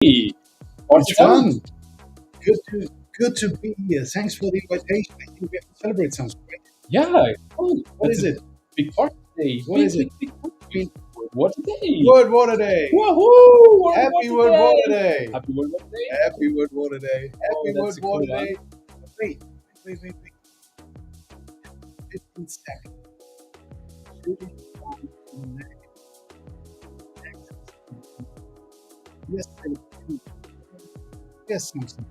Hey, what's It's it up? fun. Good to good to be here. Thanks for the invitation. I think we have to celebrate something, right? Yeah, it's fun. What It's is a it? big party day. What Big, is big, it? big I party. mean, What a day! World Water Day. Woohoo! World Happy Water World Water Day! Day. Happy World Water Day! Happy World Water Day. Oh, Happy that's World a Water cool one. Day. Wait, wait. 15 seconds. Shooting on the next. Yes, yes, Samson.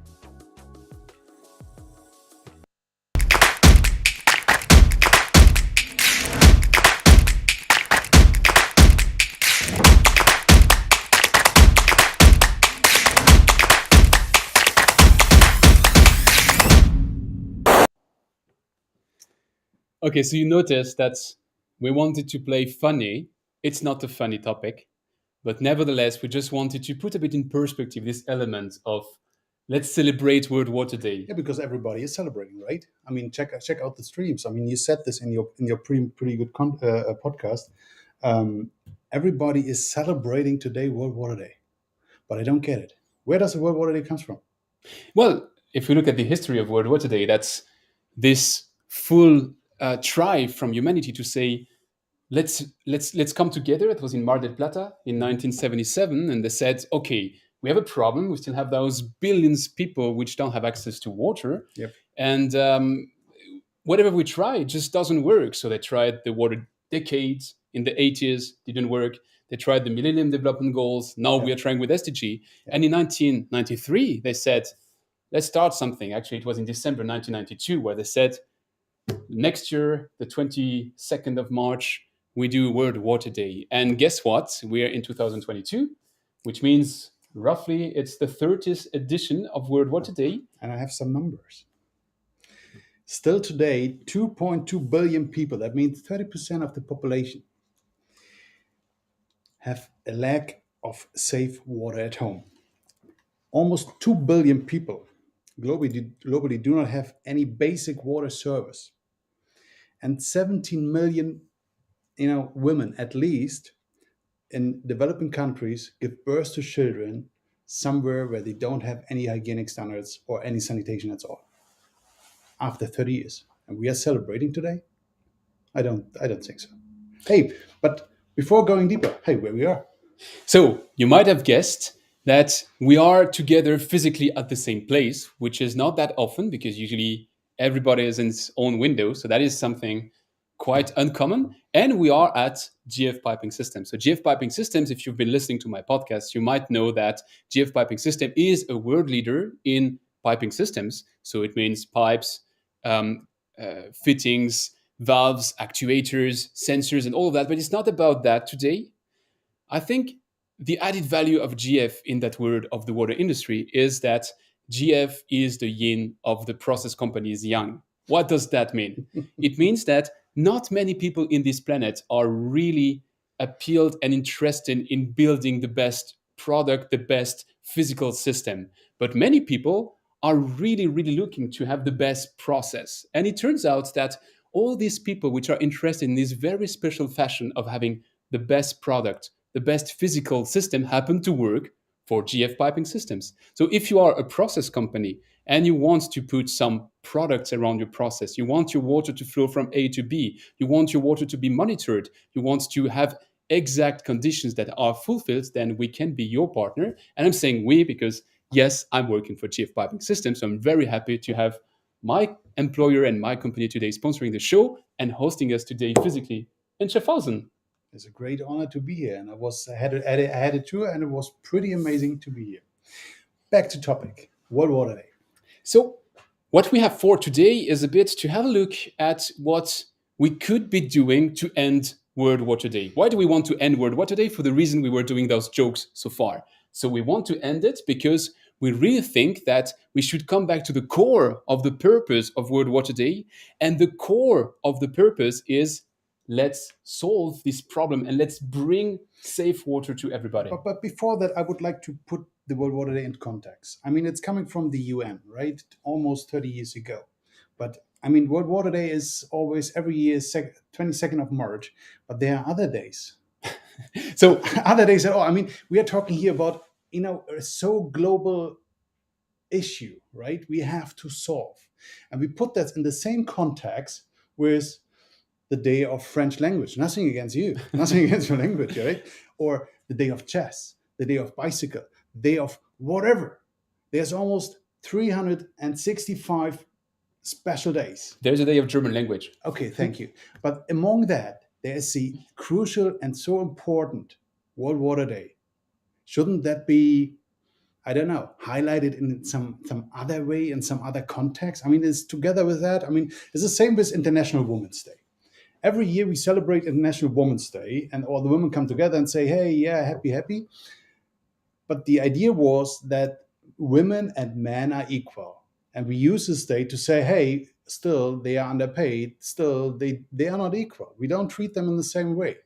Okay, so you notice that we wanted to play funny. It's not a funny topic, but nevertheless, we just wanted to put a bit in perspective this element of let's celebrate World Water Day. Yeah, because everybody is celebrating, right? I mean, check out the streams. I mean, you said this in your pretty good podcast. Um, Everybody is celebrating today World Water Day, but I don't get it. Where does the World Water Day comes from? Well, if we look at the history of World Water Day, that's this full try from humanity to say let's come together. It was in Mar del Plata in Mhm. 1977, and they said, okay, we have a problem. We still have those billions of people which don't have access to water, Yep. and whatever we try, it just doesn't work. So they tried the water decades in the 80s, didn't work. They tried the Millennium Development Goals. Now we Yep. are trying with SDG. Yep. And in 1993, they said, let's start something. Actually, it was in December 1992 where they said, next year, the 22nd of March, we do World Water Day. And guess what? We're in 2022, which means roughly it's the 30th edition of World Water Day. And I have some numbers. Still today, 2.2 billion people, that means 30% of the population, have a lack of safe water at home. Almost 2 billion people globally do not have any basic water service. And 17 million women at least in developing countries give birth to children somewhere where they don't have any hygienic standards or any sanitation at all after 30 years. And we are celebrating today? I don't think so. Hey, but before going deeper, hey, where we are. So you might have guessed that we are together physically at the same place, which is not that often because usually everybody is in its own window. So that is something quite uncommon. And we are at GF Piping Systems. So GF Piping Systems, if you've been listening to my podcast, you might know that GF Piping System is a world leader in piping systems. So it means pipes, um, fittings, valves, actuators, sensors, and all of that. But it's not about that today. I think the added value of GF in that word of the water industry is that GF is the yin of the process company's yang. What does that mean? It means that not many people in this planet are really appealed and interested in building the best product, the best physical system. But many people are really looking to have the best process. And it turns out that all these people which are interested in this very special fashion of having the best product, the best physical system happen to work for GF piping systems. So if you are a process company and you want to put some products around your process, you want your water to flow from A to B, you want your water to be monitored, you want to have exact conditions that are fulfilled, then we can be your partner. And I'm saying we because yes, I'm working for GF Piping Systems. So I'm very happy to have my employer and my company today sponsoring the show and hosting us today physically in Schaffhausen. It's a great honor to be here, and I had a tour, and it was pretty amazing to be here. Back to topic. World Water Day. So, what we have for today is a bit to have a look at what we could be doing to end World Water Day. Why do we want to end World Water Day? For the reason we were doing those jokes so far. So, we want to end it because we really think that we should come back to the core of the purpose of World Water Day. And the core of the purpose is let's solve this problem and let's bring safe water to everybody. But before that, I would like to put the World Water Day in context. I mean, it's coming from the UN, right? Almost 30 years ago. But I mean, World Water Day is always every year, 22nd of March. But there are other days. So, Other days at all. I mean, we are talking here about a so global issue, right? We have to solve. And we put that in the same context with the day of French language. Nothing against you, nothing against your language, right? Or the day of chess, the day of bicycle, day of whatever. There's almost 365 special days. There's a day of German language. Okay, thank you. But among that, there is the crucial and so important World Water Day. Shouldn't that be, I don't know, highlighted in some other way, in some other context? I mean, it's together with that. I mean, it's the same with International Women's Day. Every year we celebrate International Women's Day, and all the women come together and say, "Hey, yeah, happy, happy." But the idea was that women and men are equal, and we use this day to say, "Hey, still they are underpaid. Still they are not equal. We don't treat them in the same way."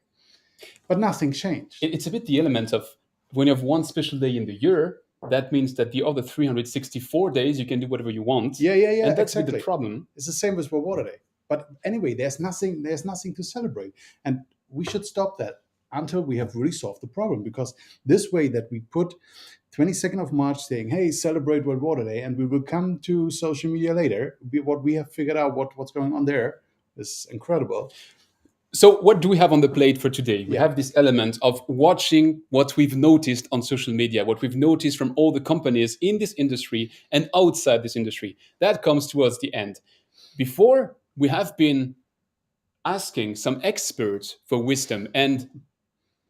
But nothing changed. It's a bit the element of when you have one special day in the year, that means that the other 364 days you can do whatever you want. Yeah, yeah, yeah. And that's Exactly. the problem. It's the same with World Water Day. But anyway, there's nothing to celebrate, and we should stop that until we have really solved the problem. Because this way that we put 22nd of March saying, "Hey, celebrate World Water Day," and we will come to social media later. What we have figured out, what's going on there, is incredible. So, what do we have on the plate for today? We Yeah. have this element of watching what we've noticed on social media, what we've noticed from all the companies in this industry and outside this industry. That comes towards the end. Before, we have been asking some experts for wisdom, and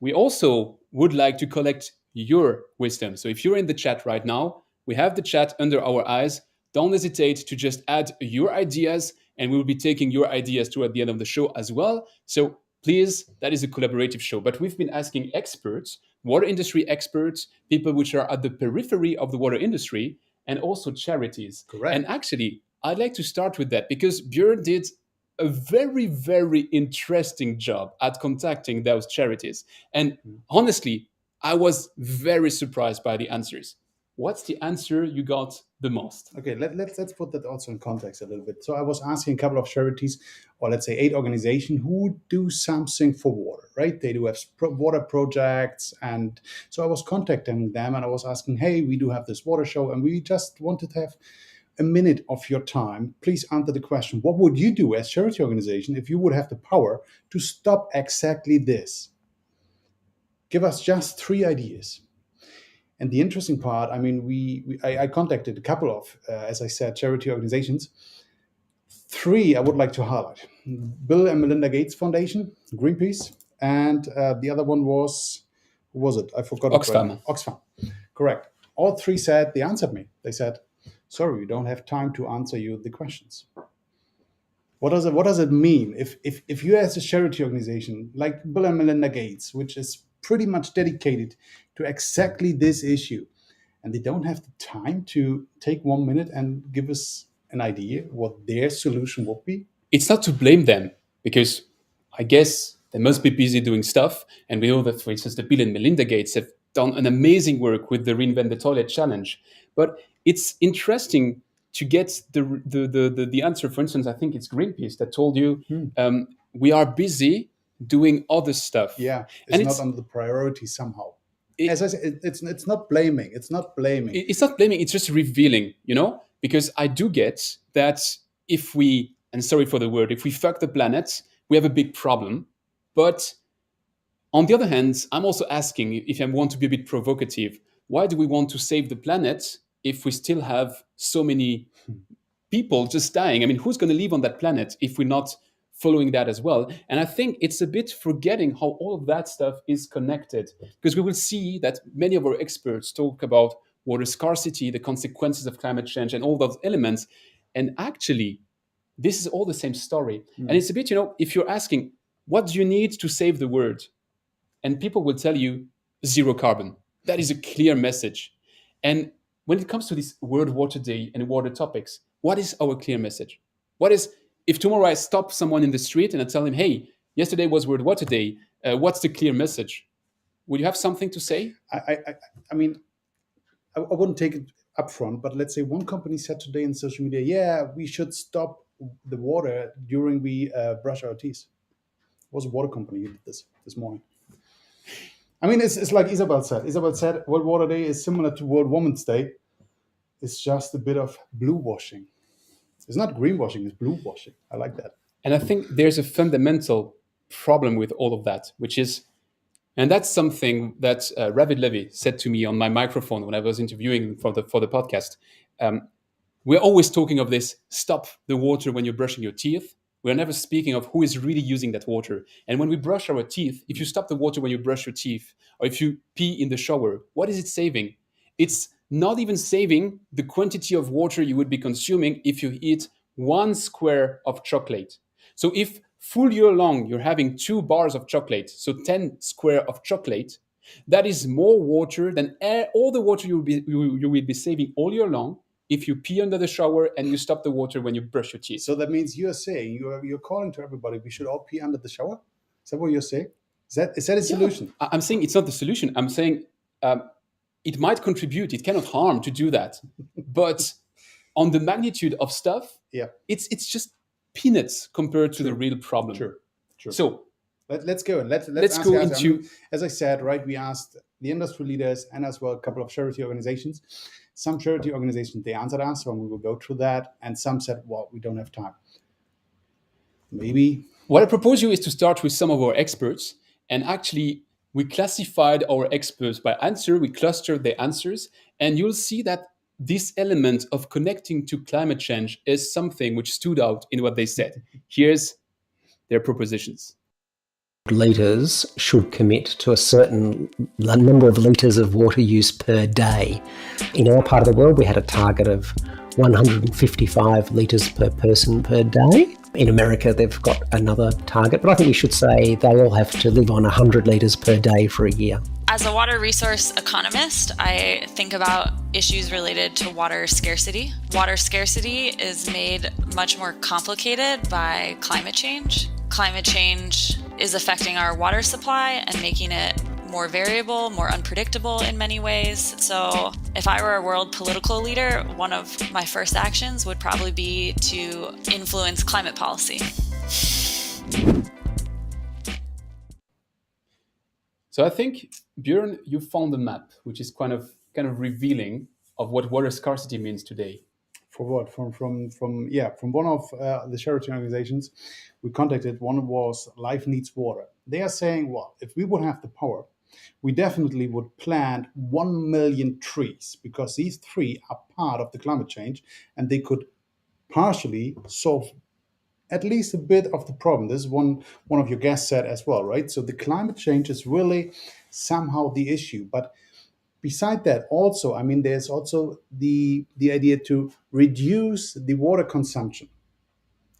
we also would like to collect your wisdom. So if you're in the chat right now, we have the chat under our eyes. Don't hesitate to just add your ideas, and we will be taking your ideas toward the end of the show as well. So please, that is a collaborative show. But we've been asking experts, water industry experts, people which are at the periphery of the water industry, and also charities. Correct. And actually, I'd like to start with that because Björn did a very, very interesting job at contacting those charities. And honestly, I was very surprised by the answers. What's the answer you got the most? Okay, let's put that also in context a little bit. So I was asking a couple of charities, or let's say 8 organizations, who do something for water, right? They do have water projects, and so I was contacting them and I was asking, "Hey, we do have this water show, and we just wanted to have a minute of your time. Please answer the question: What would you do as charity organization if you would have the power to stop exactly this? Give us just 3 ideas." And the interesting part, I mean, I contacted a couple of, as I said, charity organizations. 3 I would like to highlight: Bill and Melinda Gates Foundation, Greenpeace, and the other one was, who was it? I forgot. Oxfam. Oxfam. Correct. All 3 said, they answered me. They said, "Sorry, we don't have time to answer you the questions." What does it mean if you as a charity organization like Bill and Melinda Gates, which is pretty much dedicated to exactly this issue, and they don't have the time to take 1 minute and give us an idea what their solution would be? It's not to blame them because I guess they must be busy doing stuff. And we know that, for instance, the Bill and Melinda Gates have done an amazing work with the Reinvent the Toilet Challenge. But it's interesting to get the answer. For instance, I think it's Greenpeace that told you we are busy doing other stuff. Yeah, it's And not it's under the priority somehow. It- As I said, it's not blaming. It's not blaming. it's not blaming, it's just revealing, because I do get that if we, and sorry for the word, if we fuck the planet, we have a big problem. But on the other hand, I'm also asking, if I want to be a bit provocative, why do we want to save the planet if we still have so many people just dying? I mean, who's going to live on that planet if we're not following that as well? And I think it's a bit forgetting how all of that stuff is connected, because we will see that many of our experts talk about water scarcity, the consequences of climate change, and all those elements. And actually, this is all the same story. And it's a bit, if you're asking, what do you need to save the world? And people will tell you zero carbon. That is a clear message. And when it comes to this World Water Day and water topics, what is our clear message? What is, if tomorrow I stop someone in the street and I tell him, "Hey, yesterday was World Water Day, what's the clear message?" Would you have something to say? I mean, I wouldn't take it up front, but let's say one company said today in social media, "Yeah, we should stop the water during we brush our teeth." It was a water company who did this morning. I mean, it's like Isabel said. Isabel said World Water Day is similar to World Women's Day. It's just a bit of blue washing. It's not greenwashing, it's blue washing. I like that. And I think there's a fundamental problem with all of that, which is, and that's something that Ravid Levy said to me on my microphone when I was interviewing for the podcast. Um, we're always talking of this: stop the water when you're brushing your teeth. We're never speaking of who is really using that water. And when we brush our teeth, if you stop the water when you brush your teeth, or if you pee in the shower, what is it saving? It's not even saving the quantity of water you would be consuming if you eat 1 square of chocolate. So if full year long you're having 2 bars of chocolate, so 10 square of chocolate, that is more water than all the water you will be saving all year long if you pee under the shower and you stop the water when you brush your teeth. So that means you're saying you're calling to everybody we should all pee under the shower. Is that what you're saying? Is that a Yeah, solution? I'm saying it's not the solution. I'm saying it might contribute. It cannot harm to do that, but on the magnitude of stuff, Yeah, it's just peanuts compared to the true, real problem. true, true. So Let's go. Let's let's ask. go I mean, into as I said, right? We asked the industry leaders and as well a couple of charity organizations. Some charity organizations they answered us, and we will go through that. And some said, "Well, we don't have time." Maybe. what I propose you is to start with some of our experts, and actually we classified our experts by answer. We clustered the answers, and you'll see that this element of connecting to climate change is something which stood out in what they said. Here's their propositions. Litres should commit to a certain number of litres of water use per day. In our part of the world, we had a target of 155 litres per person per day. In America, they've got another target, but I think we should say they all have to live on 100 litres per day for a year. As a water resource economist, I think about issues related to water scarcity. Water scarcity is made much more complicated by climate change. Climate change is affecting our water supply and making it more variable, more unpredictable in many ways. So if I were a world political leader, one of my first actions would probably be to influence climate policy. So I think, Björn, you found a map which is kind of revealing of what water scarcity means today. For what? From one of the charity organizations, we contacted. One was Life Needs Water. They are saying, well, if we would have the power, we definitely would plant 1 million trees because these trees are part of the climate change and they could partially solve at least a bit of the problem. This is one of your guests said as well, right? So the climate change is really somehow the issue, but beside that also, I mean, there's also the idea to reduce the water consumption,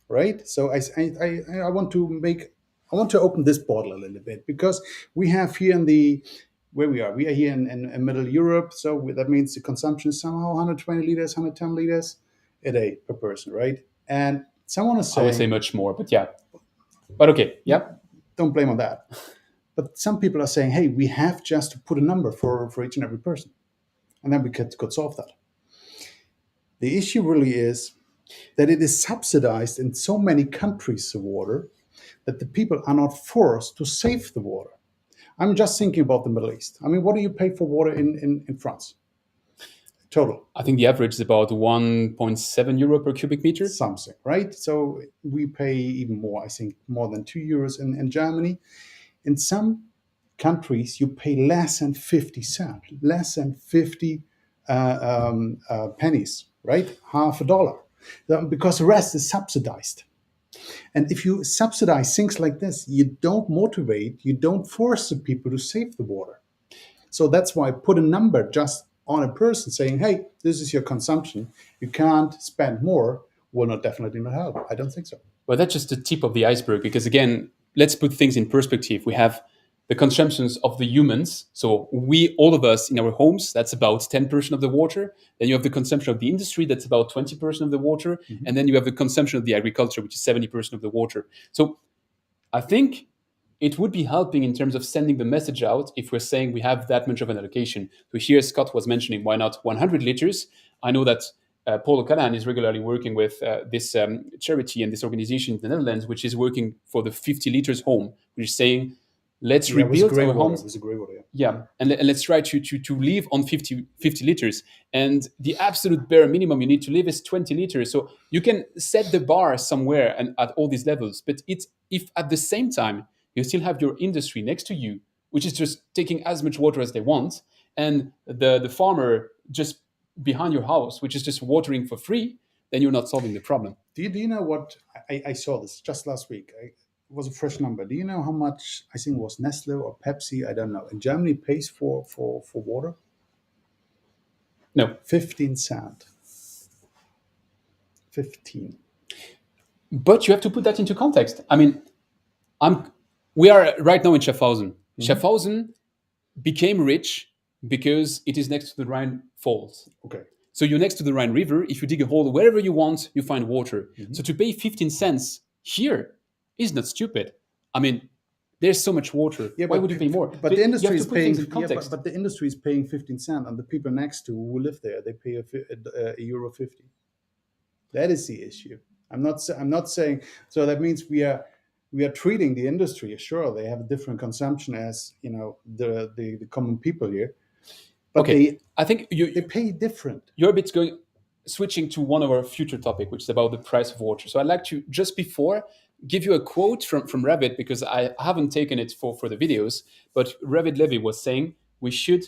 right? So I want to open this bottle a little bit because we have here in the where we are here in middle Europe, so that means the consumption is somehow 120 liters, 110 liters a day per person, right? And someone is I would say saying, much more, but yeah. But okay, yeah. don't blame on that. But some people are saying, hey, we have just to put a number for each and every person. And then we could solve that. The issue really is that it is subsidized in so many countries, the water, that the people are not forced to save the water. I'm just thinking about the Middle East. I mean, what do you pay for water in France? Total. I think the average is about 1.7 euro per cubic meter. Something, right? So we pay even more, I think, more than 2 euros in Germany. In some countries, you pay less than 50 cents, less than 50 pennies, right? Half a dollar, because the rest is subsidized. And if you subsidize things like this, you don't motivate, you don't force the people to save the water. So that's why I put a number just on a person saying, hey, this is your consumption. You can't spend more, will not definitely not help. I don't think so. Well, that's just the tip of the iceberg because, again, let's put things in perspective. We have the consumptions of the humans. So we, all of us in our homes, that's about 10% of the water. Then you have the consumption of the industry, that's about 20% of the water. Mm-hmm. And then you have the consumption of the agriculture, which is 70% of the water. So I think it would be helping in terms of sending the message out if we're saying we have that much of an allocation. So here Scott was mentioning, why not 100 liters? I know that Paul O'Callaghan is regularly working with this charity and this organization in the Netherlands, which is working for the 50 liters home, which is saying let's Yeah, it was rebuild grey our water. It homes. was a grey water. Yeah. Yeah, and let's try to live on 50 liters, and the absolute bare minimum you need to live is 20 liters. So you can set the bar somewhere and at all these levels, but it's if at the same time you still have your industry next to you, which is just taking as much water as they want, and the farmer just behind your house, which is just watering for free, then you're not solving the problem. Do you know what I saw this just last week? It was a fresh number. Do you know how much I think it was Nestle or Pepsi? I don't know. In Germany, pays for water No, 15 cent. 15. but you have to put that into context. I mean, I'm we are right now in Schaffhausen. Schaffhausen became rich because it is next to the Rhine Falls. Okay. So you're next to the Rhine River. If you dig a hole wherever you want, you find water. So to pay 15 cents here is not stupid. I mean, there's so much water. Yeah, Why would you pay more? But the you industry have is to put paying. things in Yeah, context. but the industry is paying 15 cent, and the people next to who live there, they pay a euro 50. That is the issue. I'm not saying. So that means we are treating the industry. Sure, they have a different consumption as the common people here, but Okay, I think they pay different. you're a bit switching to one of our future topic, which is about the price of water. So I'd like to just before give you a quote from Revit, because I haven't taken it for the videos, but Revit Levy was saying we should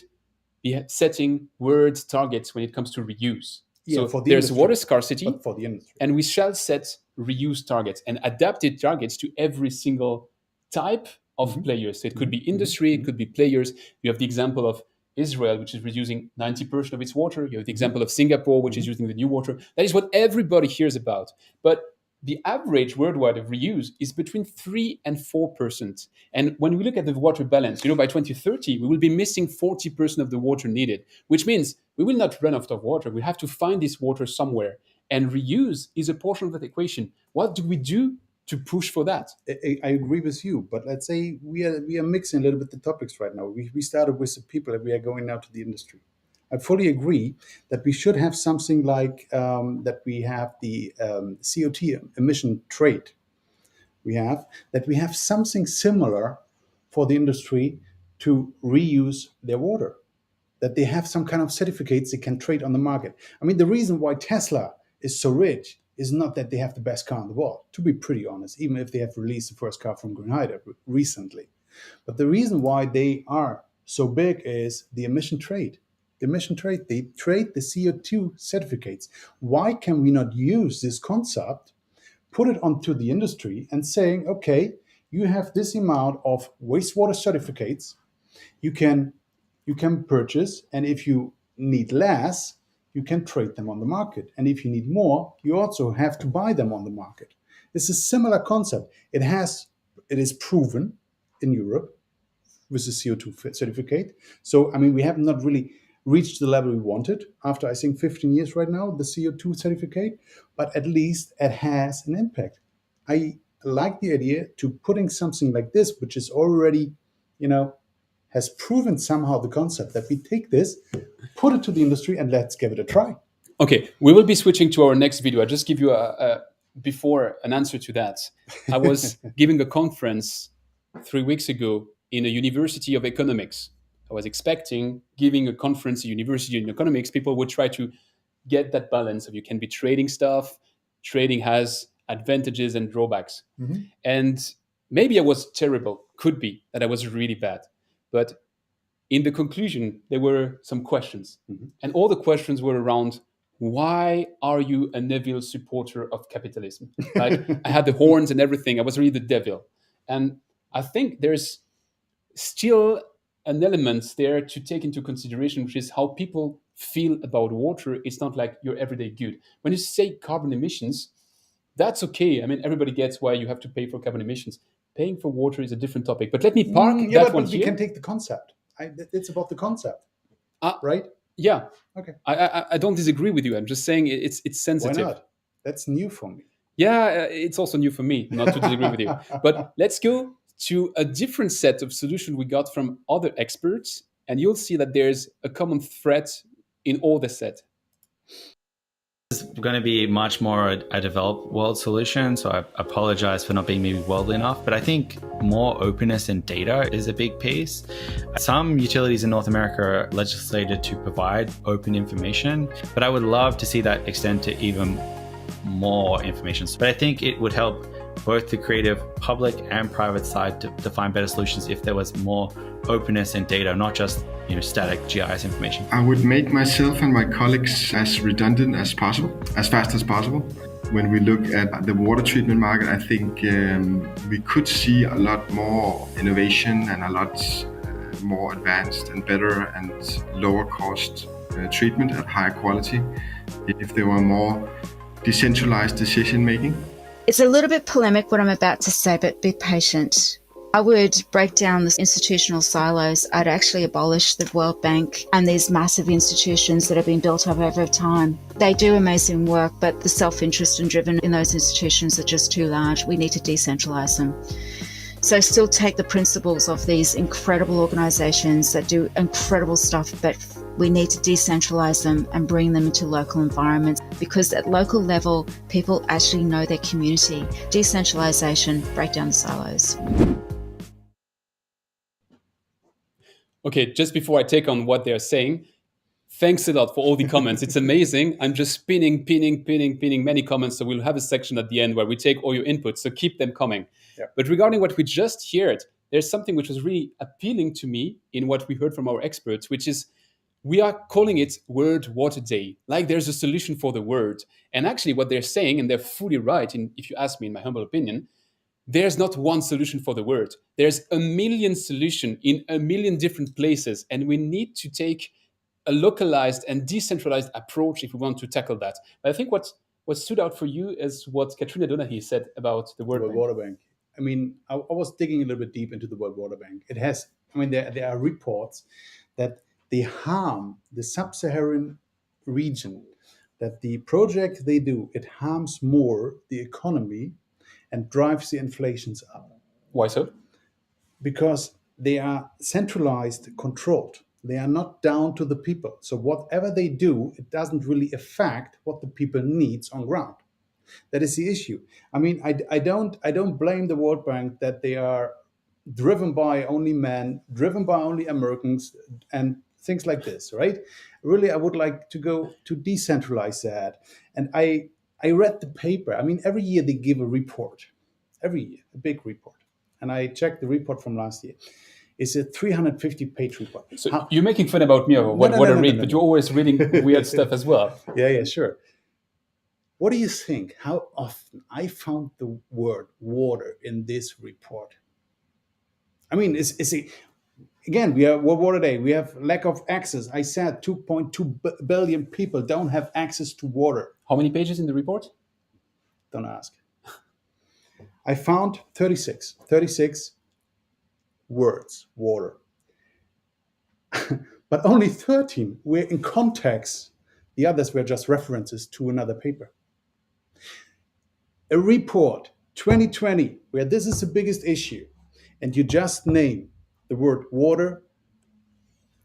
be setting word targets when it comes to reuse. Yeah, So for the there's industry, water scarcity, but for the industry. and we shall set reuse targets and adapted targets to every single type of players. So it could be industry, it could be players. You have the example of Israel, which is reusing 90% of its water. You have the example of Singapore, which is using the new water. That is what everybody hears about. But the average worldwide of reuse is between 3 and 4%. And when we look at the water balance, by 2030, we will be missing 40% of the water needed, which means we will not run out of water. We have to find this water somewhere. And reuse is a portion of that equation. What do we do to push for that? I agree with you, but let's say we are mixing a little bit the topics right now. We started with the people, and we are going now to the industry. I fully agree that we should have something like that. We have the CO2 emission trade. We have something similar for the industry to reuse their water. That they have some kind of certificates they can trade on the market. I mean, the reason why Tesla is so rich is not that they have the best car in the world, to be pretty honest, even if they have released the first car from Grünheide recently. But the reason why they are so big is the emission trade. The emission trade, they trade the CO2 certificates. Why can we not use this concept, put it onto the industry and saying, okay, you have this amount of wastewater certificates, you can purchase, and if you need less, you can trade them on the market. And if you need more, you also have to buy them on the market. It's a similar concept. It is proven in Europe with the CO2 certificate. So, I mean, we have not really reached the level we wanted after, I think, 15 years right now, the CO2 certificate, but at least it has an impact. I like the idea to putting something like this, which is already, has proven somehow the concept that we take this, put it to the industry, and let's give it a try. Okay, we will be switching to our next video. I'll just give you before an answer to that. I was giving a conference 3 weeks ago in a university of economics. I was expecting giving a conference at university in economics, people would try to get that balance of you can be trading stuff. Trading has advantages and drawbacks. And maybe I was terrible. Could be that I was really bad. But in the conclusion, there were some questions. And all the questions were around, why are you a Neville supporter of capitalism? Like, I had the horns and everything. I was really the devil. And I think there's still an element there to take into consideration, which is how people feel about water. It's not like your everyday good. When you say carbon emissions, that's okay. I mean, everybody gets why you have to pay for carbon emissions. Paying for water is a different topic. But let me park that one but here. we can take the concept. It's about the concept, right? Yeah. Okay. I don't disagree with you. I'm just saying it's sensitive. Why not? That's new for me. Yeah, it's also new for me not to disagree with you. But let's go to a different set of solutions we got from other experts, and you'll see that there's a common thread in all the set. going to be much more a developed world solution, so I apologize for not being maybe worldly enough, but I think more openness in data is a big piece. Some utilities in North America are legislated to provide open information, but I would love to see that extend to even more information. But I think it would help both the creative public and private side to find better solutions if there was more openness in data, not just static GIS information. I would make myself and my colleagues as redundant as possible, as fast as possible. When we look at the water treatment market, I think we could see a lot more innovation and a lot more advanced and better and lower cost treatment at higher quality if there were more decentralized decision making. It's a little bit polemic what I'm about to say, but be patient. I would break down the institutional silos. I'd actually abolish the World Bank and these massive institutions that have been built up over time. They do amazing work, but the self-interest and driven in those institutions are just too large. We need to decentralize them. So still take the principles of these incredible organizations that do incredible stuff, but we need to decentralize them and bring them into local environments, because at local level, people actually know their community. Decentralization, break down the silos. Okay, just before I take on what they're saying, thanks a lot for all the comments. It's amazing. I'm just pinning many comments. So we'll have a section at the end where we take all your inputs. So keep them coming. Yeah. But regarding what we just heard, there's something which was really appealing to me in what we heard from our experts, which is we are calling it World Water Day. Like there's a solution for the world. And actually what they're saying, and they're fully right, if you ask me, in my humble opinion, there's not one solution for the world. There's a million solutions in a million different places. And we need to take a localized and decentralized approach if we want to tackle that. But I think what stood out for you is what Katrina Donaghy said about the World Bank. Water Bank. I mean, I was digging a little bit deep into the World Water Bank. It has, there are reports that they harm the sub-Saharan region, that the project they do, it harms more the economy and drives the inflations up. Why so? Because they are centralized, controlled. They are not down to the people. So whatever they do, it doesn't really affect what the people needs on ground. That is the issue. I mean, I don't blame the World Bank that they are driven by only men, driven by only Americans, and things like this, right? Really, I would like to go to decentralize that. And I read the paper. I mean, every year they give a report. Every year, a big report. And I checked the report from last year. It's a 350-page report. So you're making fun about me or what I read, but you're always reading weird stuff as well. Yeah, sure. What do you think? How often I found the word water in this report? I mean, again, we are World Water Day. We have lack of access. I said 2.2 billion people don't have access to water. How many pages in the report? Don't ask. I found 36 words, water. But only 13 were in context. The others were just references to another paper. A report 2020 where this is the biggest issue, and you just name the word water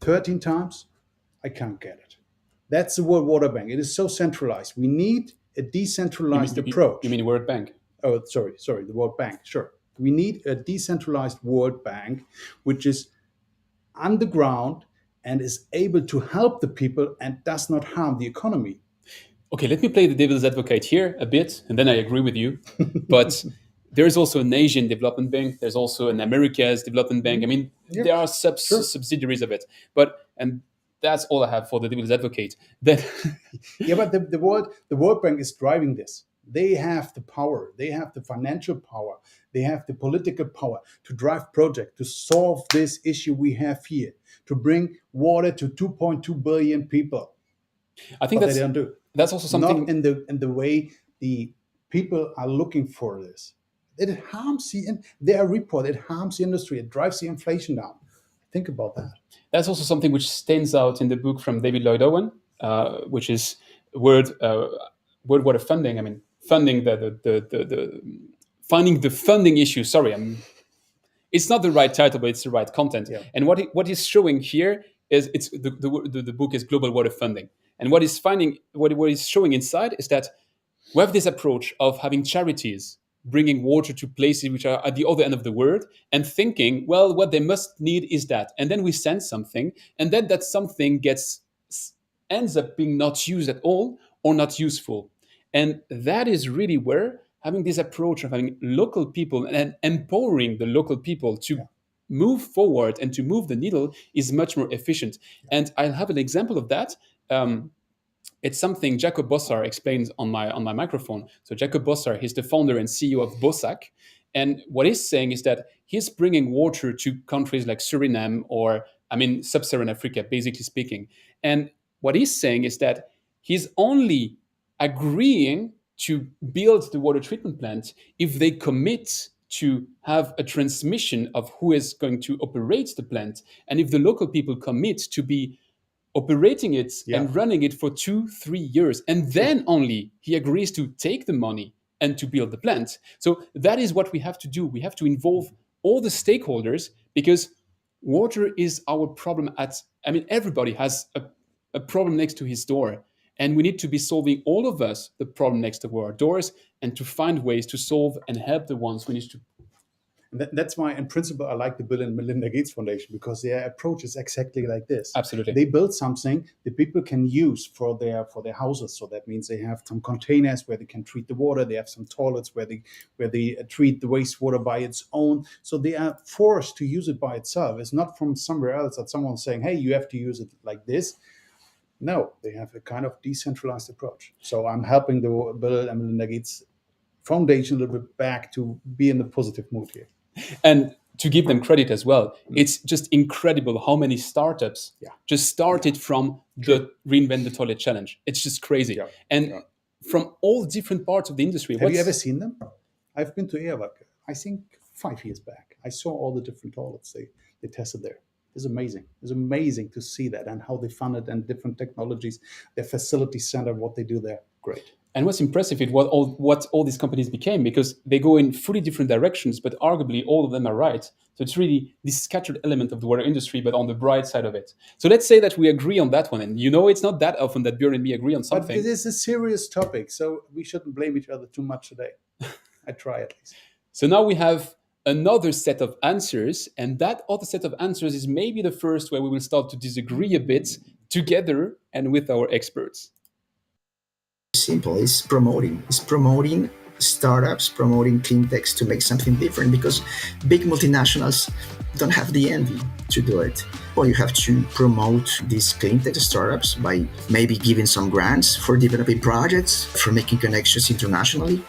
13 times, I can't get it. That's the World Water Bank. It is so centralized. We need a decentralized approach. You mean World Bank? Oh, sorry, the World Bank, sure. We need a decentralized World Bank, which is underground and is able to help the people and does not harm the economy. Okay, let me play the devil's advocate here a bit, and then I agree with you. But there is also an Asian development bank. There's also an America's development bank. I mean, there are subsidiaries of it. And that's all I have for the devil's advocate. Then, yeah, but the World Bank is driving this. They have the power. They have the financial power. They have the political power to drive projects, to solve this issue we have here, to bring water to 2.2 billion people. I think they don't do. That's also something not in the way the people are looking for this. It harms their report. It harms the industry. It drives the inflation down. Think about that. That's also something which stands out in the book from David Lloyd Owen, which is World Water Funding. I mean, funding finding the funding issue. Sorry, it's not the right title, but it's the right content. Yeah. And what he's showing here is the book is Global Water Funding. And what is showing inside is that we have this approach of having charities bringing water to places which are at the other end of the world and thinking, well, what they must need is that. And then we send something, and then that something ends up being not used at all or not useful. And that is really where having this approach of having local people and empowering the local people to move forward and to move the needle is much more efficient. And I'll have an example of that. It's something Jacob Bossar explains on my microphone. So Jacob Bossar, he's the founder and CEO of Bosac. And what he's saying is that he's bringing water to countries like Suriname or, sub-Saharan Africa, basically speaking. And what he's saying is that he's only agreeing to build the water treatment plant if they commit to have a transmission of who is going to operate the plant. And if the local people commit to be operating it and running it for 2-3 years, and then only he agrees to take the money and to build the plant. So that is what we have to do. We have to involve all the stakeholders, because water is our problem. Everybody has a problem next to his door, and we need to be solving, all of us, the problem next to our doors, and to find ways to solve and help the ones we need to. That's why, in principle, I like the Bill and Melinda Gates Foundation, because their approach is exactly like this. Absolutely. They build something that people can use for their houses. So that means they have some containers where they can treat the water. They have some toilets where they treat the wastewater by its own. So they are forced to use it by itself. It's not from somewhere else that someone's saying, hey, you have to use it like this. No, they have a kind of decentralized approach. So I'm helping the Bill and Melinda Gates Foundation a little bit back to be in the positive mood here. And to give them credit as well, it's just incredible how many startups just started from the Reinvent the Toilet Challenge. It's just crazy. From all different parts of the industry. Have you ever seen them? I've been to Erawak, I think 5 years back. I saw all the different toilets they tested there. It's amazing. It's amazing to see that, and how they fund it, and different technologies, their facility center, what they do there. Great. And what's impressive is what all these companies became, because they go in fully different directions, but arguably all of them are right. So it's really this scattered element of the water industry, but on the bright side of it. So let's say that we agree on that one. And it's not that often that Björn and me agree on something. But it is a serious topic, so we shouldn't blame each other too much today. I try at least. So now we have another set of answers, and that other set of answers is maybe the first where we will start to disagree a bit together and with our experts. Simple. It's promoting startups, promoting clean techs to make something different, because big multinationals don't have the envy to do it. Or you have to promote these clean tech startups by maybe giving some grants for developing projects, for making connections internationally.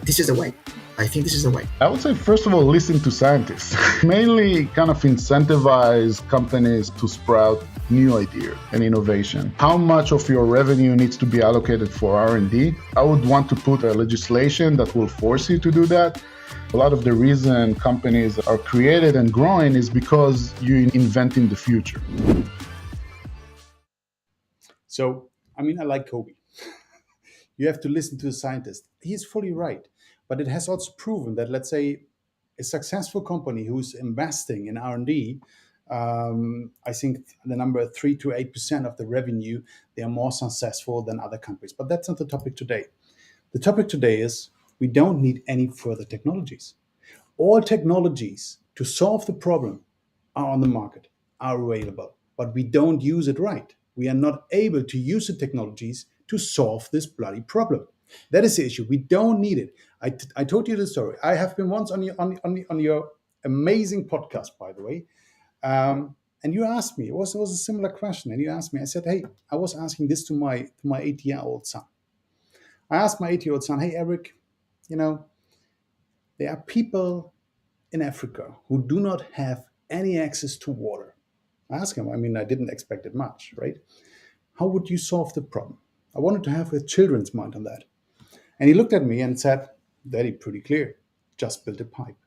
This is the way. I think this is the way. I would say, first of all, listen to scientists. Mainly kind of incentivize companies to sprout new ideas and innovation. How much of your revenue needs to be allocated for R&D? I would want to put a legislation that will force you to do that. A lot of the reason companies are created and growing is because you invent in the future. So, I like Kobe. You have to listen to the scientist. He's fully right. But it has also proven that, let's say, a successful company who's investing in R&D, I think the number 3 to 8% of the revenue, they are more successful than other companies. But that's not the topic today. The topic today is we don't need any further technologies. All technologies to solve the problem are on the market, are available, but we don't use it right. We are not able to use the technologies to solve this bloody problem. That is the issue. We don't need it. I told you the story. I have been once on your amazing podcast, by the way, and you asked me. It was a similar question, and you asked me. I said, "Hey, I was asking this to my 8-year-old son." I asked my 8-year-old son, "Hey, Eric, there are people in Africa who do not have any access to water." I asked him. I didn't expect it much, right? How would you solve the problem? I wanted to have a children's mind on that. And he looked at me and said, "Daddy, pretty clear, just build a pipe."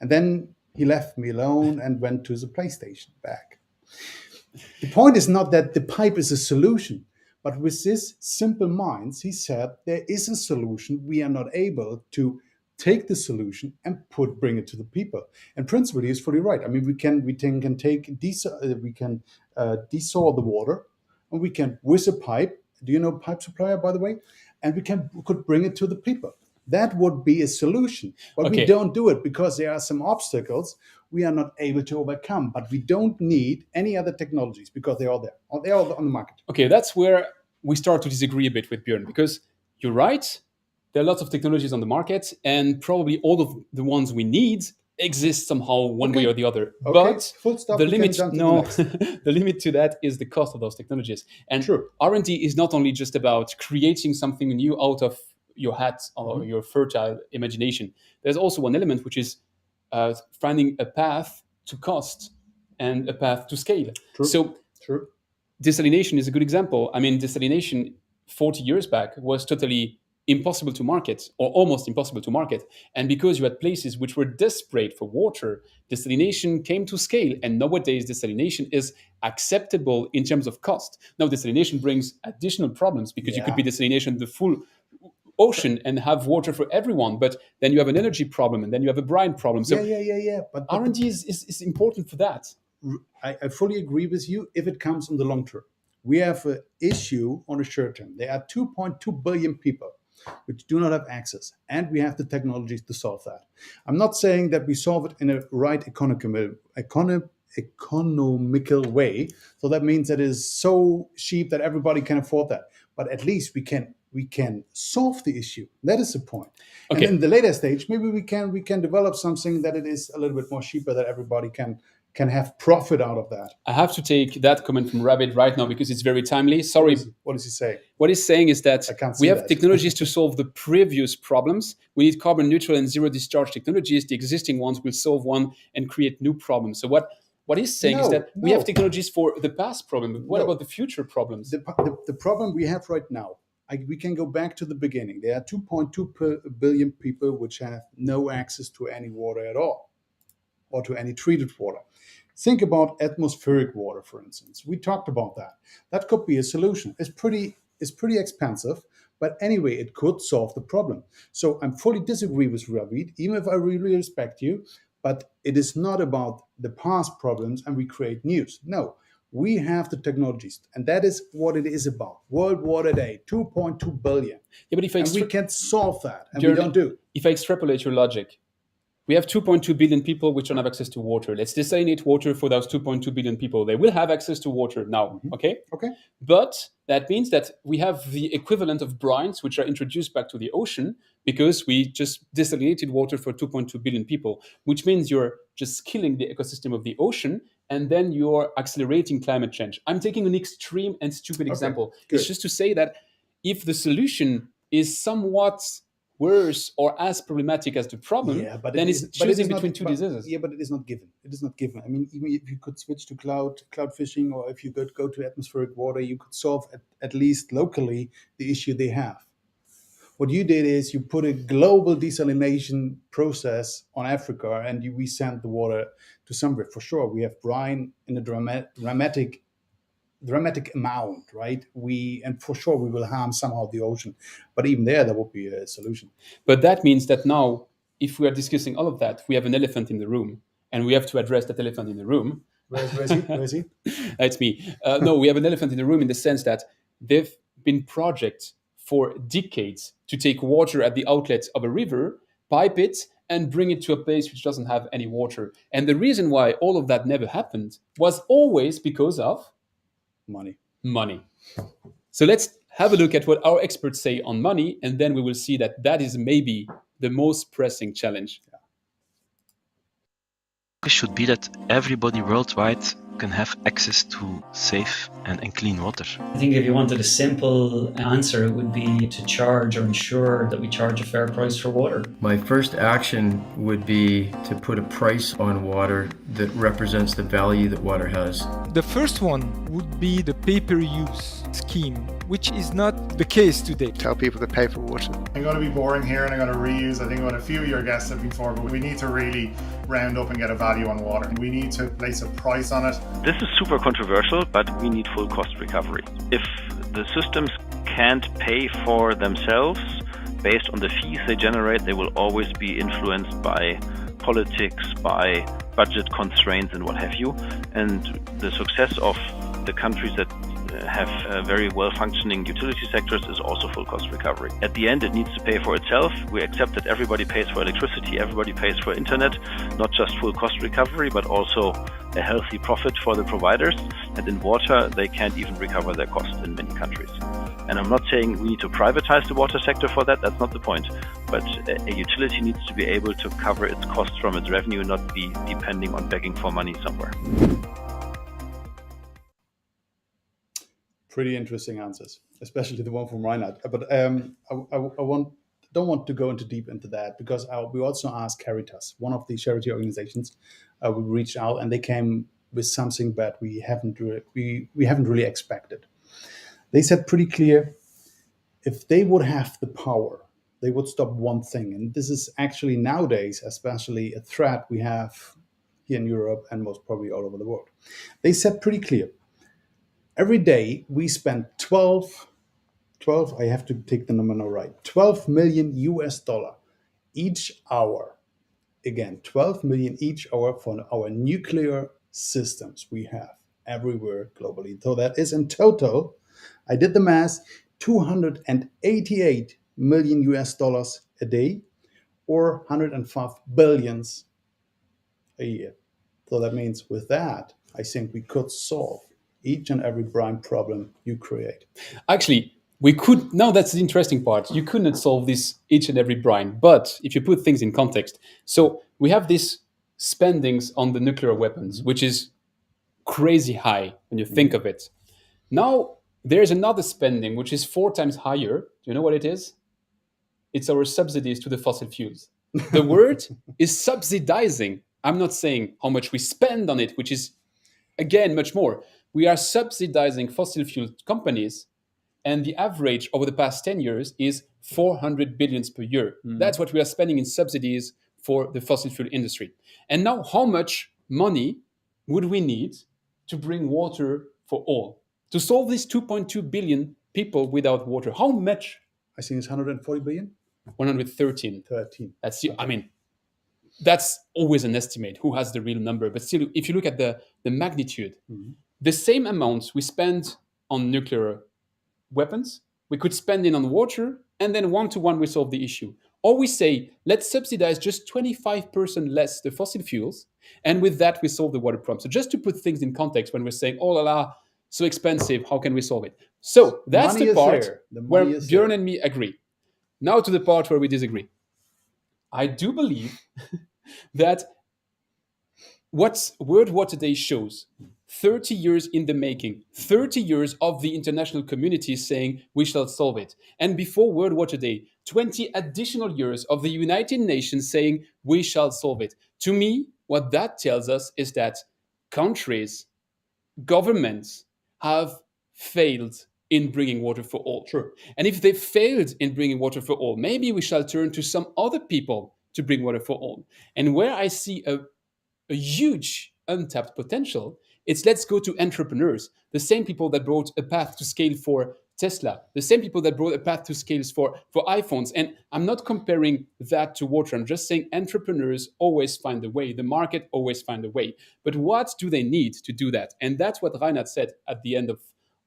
And then he left me alone and went to the PlayStation back. The point is not that the pipe is a solution, but with this simple minds, he said, there is a solution. We are not able to take the solution and bring it to the people. And principally, he's fully right. We can desaw the water, and we can with a pipe Do you know pipe supplier, by the way? And we could bring it to the people. That would be a solution. But we don't do it because there are some obstacles we are not able to overcome. But we don't need any other technologies because they're all there. They're all on the market. Okay, that's where we start to disagree a bit with Björn, because you're right. There are lots of technologies on the market, and probably all of the ones we need exist somehow one way or the other. But full stop, the limit, the limit to that is the cost of those technologies. And R&D is not only just about creating something new out of your hat or your fertile imagination. There's also one element, which is finding a path to cost and a path to scale. Desalination is a good example. I mean, desalination 40 years back was totally impossible to market, or almost impossible to market. And because you had places which were desperate for water, desalination came to scale. And nowadays, desalination is acceptable in terms of cost. Now, desalination brings additional problems because you could be desalination the full ocean and have water for everyone, but then you have an energy problem, and then you have a brine problem. So But R&D is important for that. I fully agree with you if it comes on the long term. We have an issue on the short term. There are 2.2 billion people which do not have access, and we have the technologies to solve that. I'm not saying that we solve it in a right economical way. So that means that it is so cheap that everybody can afford that. But at least we can solve the issue. That is the point. And in the later stage, maybe we can develop something that it is a little bit more cheaper, that everybody can have profit out of that. I have to take that comment from Rabbit right now because it's very timely. Sorry. What does he say? What he's saying is that we have technologies to solve the previous problems. We need carbon neutral and zero discharge technologies. The existing ones will solve one and create new problems. So what he's saying is that we have technologies for the past problem. But what about the future problems? The problem we have right now, we can go back to the beginning. There are 2.2 billion people which have no access to any water at all, or to any treated water. Think about atmospheric water, for instance. We talked about that. That could be a solution. It's pretty expensive, but anyway, it could solve the problem. So I'm fully disagree with Ravid, even if I really respect you, but it is not about the past problems and we create news. No, we have the technologies, and that is what it is about. World Water Day, 2.2 billion. Yeah, but if we can solve that, and we don't do. If I extrapolate your logic, we have 2.2 billion people which don't have access to water. Let's desalinate water for those 2.2 billion people. They will have access to water now, okay? But that means that we have the equivalent of brines which are introduced back to the ocean because we just desalinated water for 2.2 billion people, which means you're just killing the ecosystem of the ocean, and then you're accelerating climate change. I'm taking an extreme and stupid example. It's just to say that if the solution is somewhat worse or as problematic as the problem, then it's choosing between two diseases. Yeah, but it is not given. It is not given. I mean, even if you could switch to cloud fishing, or if you could go to atmospheric water, you could solve at least locally the issue they have. What you did is you put a global desalination process on Africa, and we sent the water to somewhere. For sure, we have brine in a dramatic amount, right? And for sure we will harm somehow the ocean, but even there would be a solution. But that means that now, if we are discussing all of that, we have an elephant in the room, and we have to address that elephant in the room. Where is he? It's me. No, we have an elephant in the room in the sense that there've been projects for decades to take water at the outlet of a river, pipe it, and bring it to a place which doesn't have any water. And the reason why all of that never happened was always because of money. So let's have a look at what our experts say on money, and then we will see that is maybe the most pressing challenge. It should be that everybody worldwide can have access to safe and clean water. I think if you wanted a simple answer, it would be to charge or ensure that we charge a fair price for water. My first action would be to put a price on water that represents the value that water has. The first one would be the pay-per-use scheme, which is not the case today. Tell people to pay for water. I'm going to be boring here and I'm going to reuse, I think, what a few of your guests have before, but we need to really round up and get a value on water. We need to place a price on it. This is super controversial, but we need full cost recovery. If the systems can't pay for themselves based on the fees they generate, they will always be influenced by politics, by budget constraints and what have you. And the success of the countries that have very well-functioning utility sectors is also full cost recovery. At the end, it needs to pay for itself. We accept that everybody pays for electricity, everybody pays for internet, not just full cost recovery, but also a healthy profit for the providers. And in water, they can't even recover their costs in many countries. And I'm not saying we need to privatize the water sector for that, that's not the point. But a utility needs to be able to cover its costs from its revenue, not be depending on begging for money somewhere. Pretty interesting answers, especially the one from Reinhard. But don't want to go into deep into that, because we also asked Caritas, one of the charity organizations. We reached out and they came with something that we haven't really expected. They said pretty clear, if they would have the power, they would stop one thing. And this is actually nowadays, especially a threat we have here in Europe and most probably all over the world. They said pretty clear, every day we spend 12, I have to take the number now right, 12 million US dollar each hour. Again, 12 million each hour for our nuclear systems we have everywhere globally. So that is in total, I did the math, 288 million US dollars a day, or 105 billions a year. So that means with that, I think we could solve each and every brine problem you create. Actually, we could. Now that's the interesting part. You couldn't solve this each and every brine, but if you put things in context, so we have this spendings on the nuclear weapons, which is crazy high when you think of it. Now there's another spending which is 4 times higher. Do you know what it is? It's our subsidies to the fossil fuels. The word is subsidizing. I'm not saying how much we spend on it, which is, again, much more. We are subsidizing fossil fuel companies, and the average over the past 10 years is 400 billions per year. That's what we are spending in subsidies for the fossil fuel industry. And now, how much money would we need to bring water for all? To solve these 2.2 billion people without water, how much? I think it's 140 billion? 113. 13. That's, I mean, that's always an estimate. Who has the real number? But still, if you look at the magnitude, the same amounts we spend on nuclear weapons, we could spend it on water, and then one-to-one we solve the issue. Or we say, let's subsidize just 25% less the fossil fuels, and with that we solve the water problem. So just to put things in context, when we're saying, oh la la, so expensive, how can we solve it? So that's the part where Björn and me agree. Now to the part where we disagree. I do believe that what World Water Day shows, 30 years in the making, 30 years of the international community saying we shall solve it. And before World Water Day, 20 additional years of the United Nations saying we shall solve it. To me, what that tells us is that countries, governments have failed in bringing water for all. True. And if they failed in bringing water for all, maybe we shall turn to some other people to bring water for all. And where I see a huge untapped potential, it's let's go to entrepreneurs, the same people that brought a path to scale for Tesla, the same people that brought a path to scales for iPhones. And I'm not comparing that to water. I'm just saying entrepreneurs always find a way. The market always find a way. But what do they need to do that? And that's what Reinhard said at the end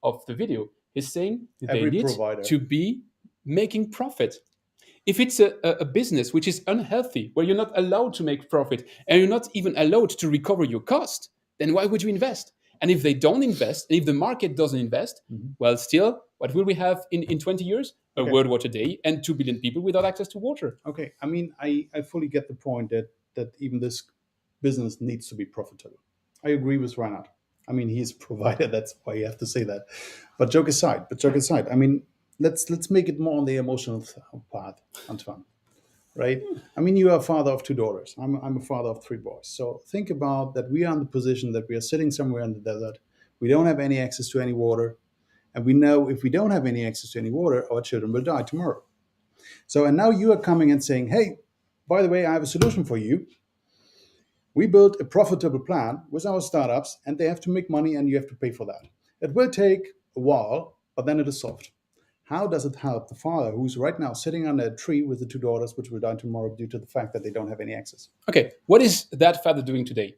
of the video. He's saying they need to be making profit. If it's a business which is unhealthy, where you're not allowed to make profit and you're not even allowed to recover your cost, then why would you invest? And if they don't invest, and if the market doesn't invest, well, still, what will we have in 20 years? A World Water Day and 2 billion people without access to water. Okay, I mean, I fully get the point that even this business needs to be profitable. I agree with Reinhard. I mean, he's a provider, that's why you have to say that. But joke aside, I mean, let's make it more on the emotional part, Antoine. Right? I mean, you are a father of 2 daughters. I'm a father of 3 boys. So think about that we are in the position that we are sitting somewhere in the desert. We don't have any access to any water. And we know if we don't have any access to any water, our children will die tomorrow. So, and now you are coming and saying, hey, by the way, I have a solution for you. We built a profitable plan with our startups, and they have to make money and you have to pay for that. It will take a while, but then it is solved. How does it help the father who's right now sitting under a tree with the 2 daughters, which will die tomorrow due to the fact that they don't have any access? Okay, what is that father doing today?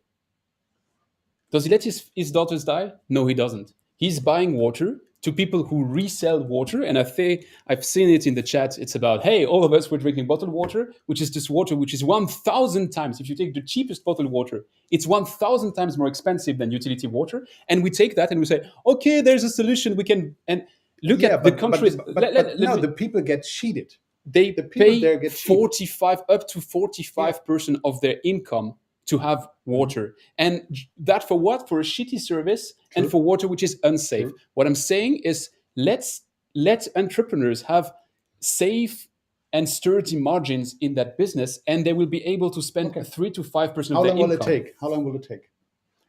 Does he let his daughters die? No, he doesn't. He's buying water to people who resell water. And I've seen it in the chat. It's about, hey, all of us were drinking bottled water, which is this water which is 1,000 times. If you take the cheapest bottled water, it's 1,000 times more expensive than utility water. And we take that and we say, okay, there's a solution. We can and look at the countries. The people get cheated. They The people pay there get cheated. 45 up to 45% of their income to have water. And that for what? For a shitty service and for water which is unsafe. What I'm saying is let entrepreneurs have safe and sturdy margins in that business, and they will be able to spend 3 to 5% How of their long will income. it take? How long will it take?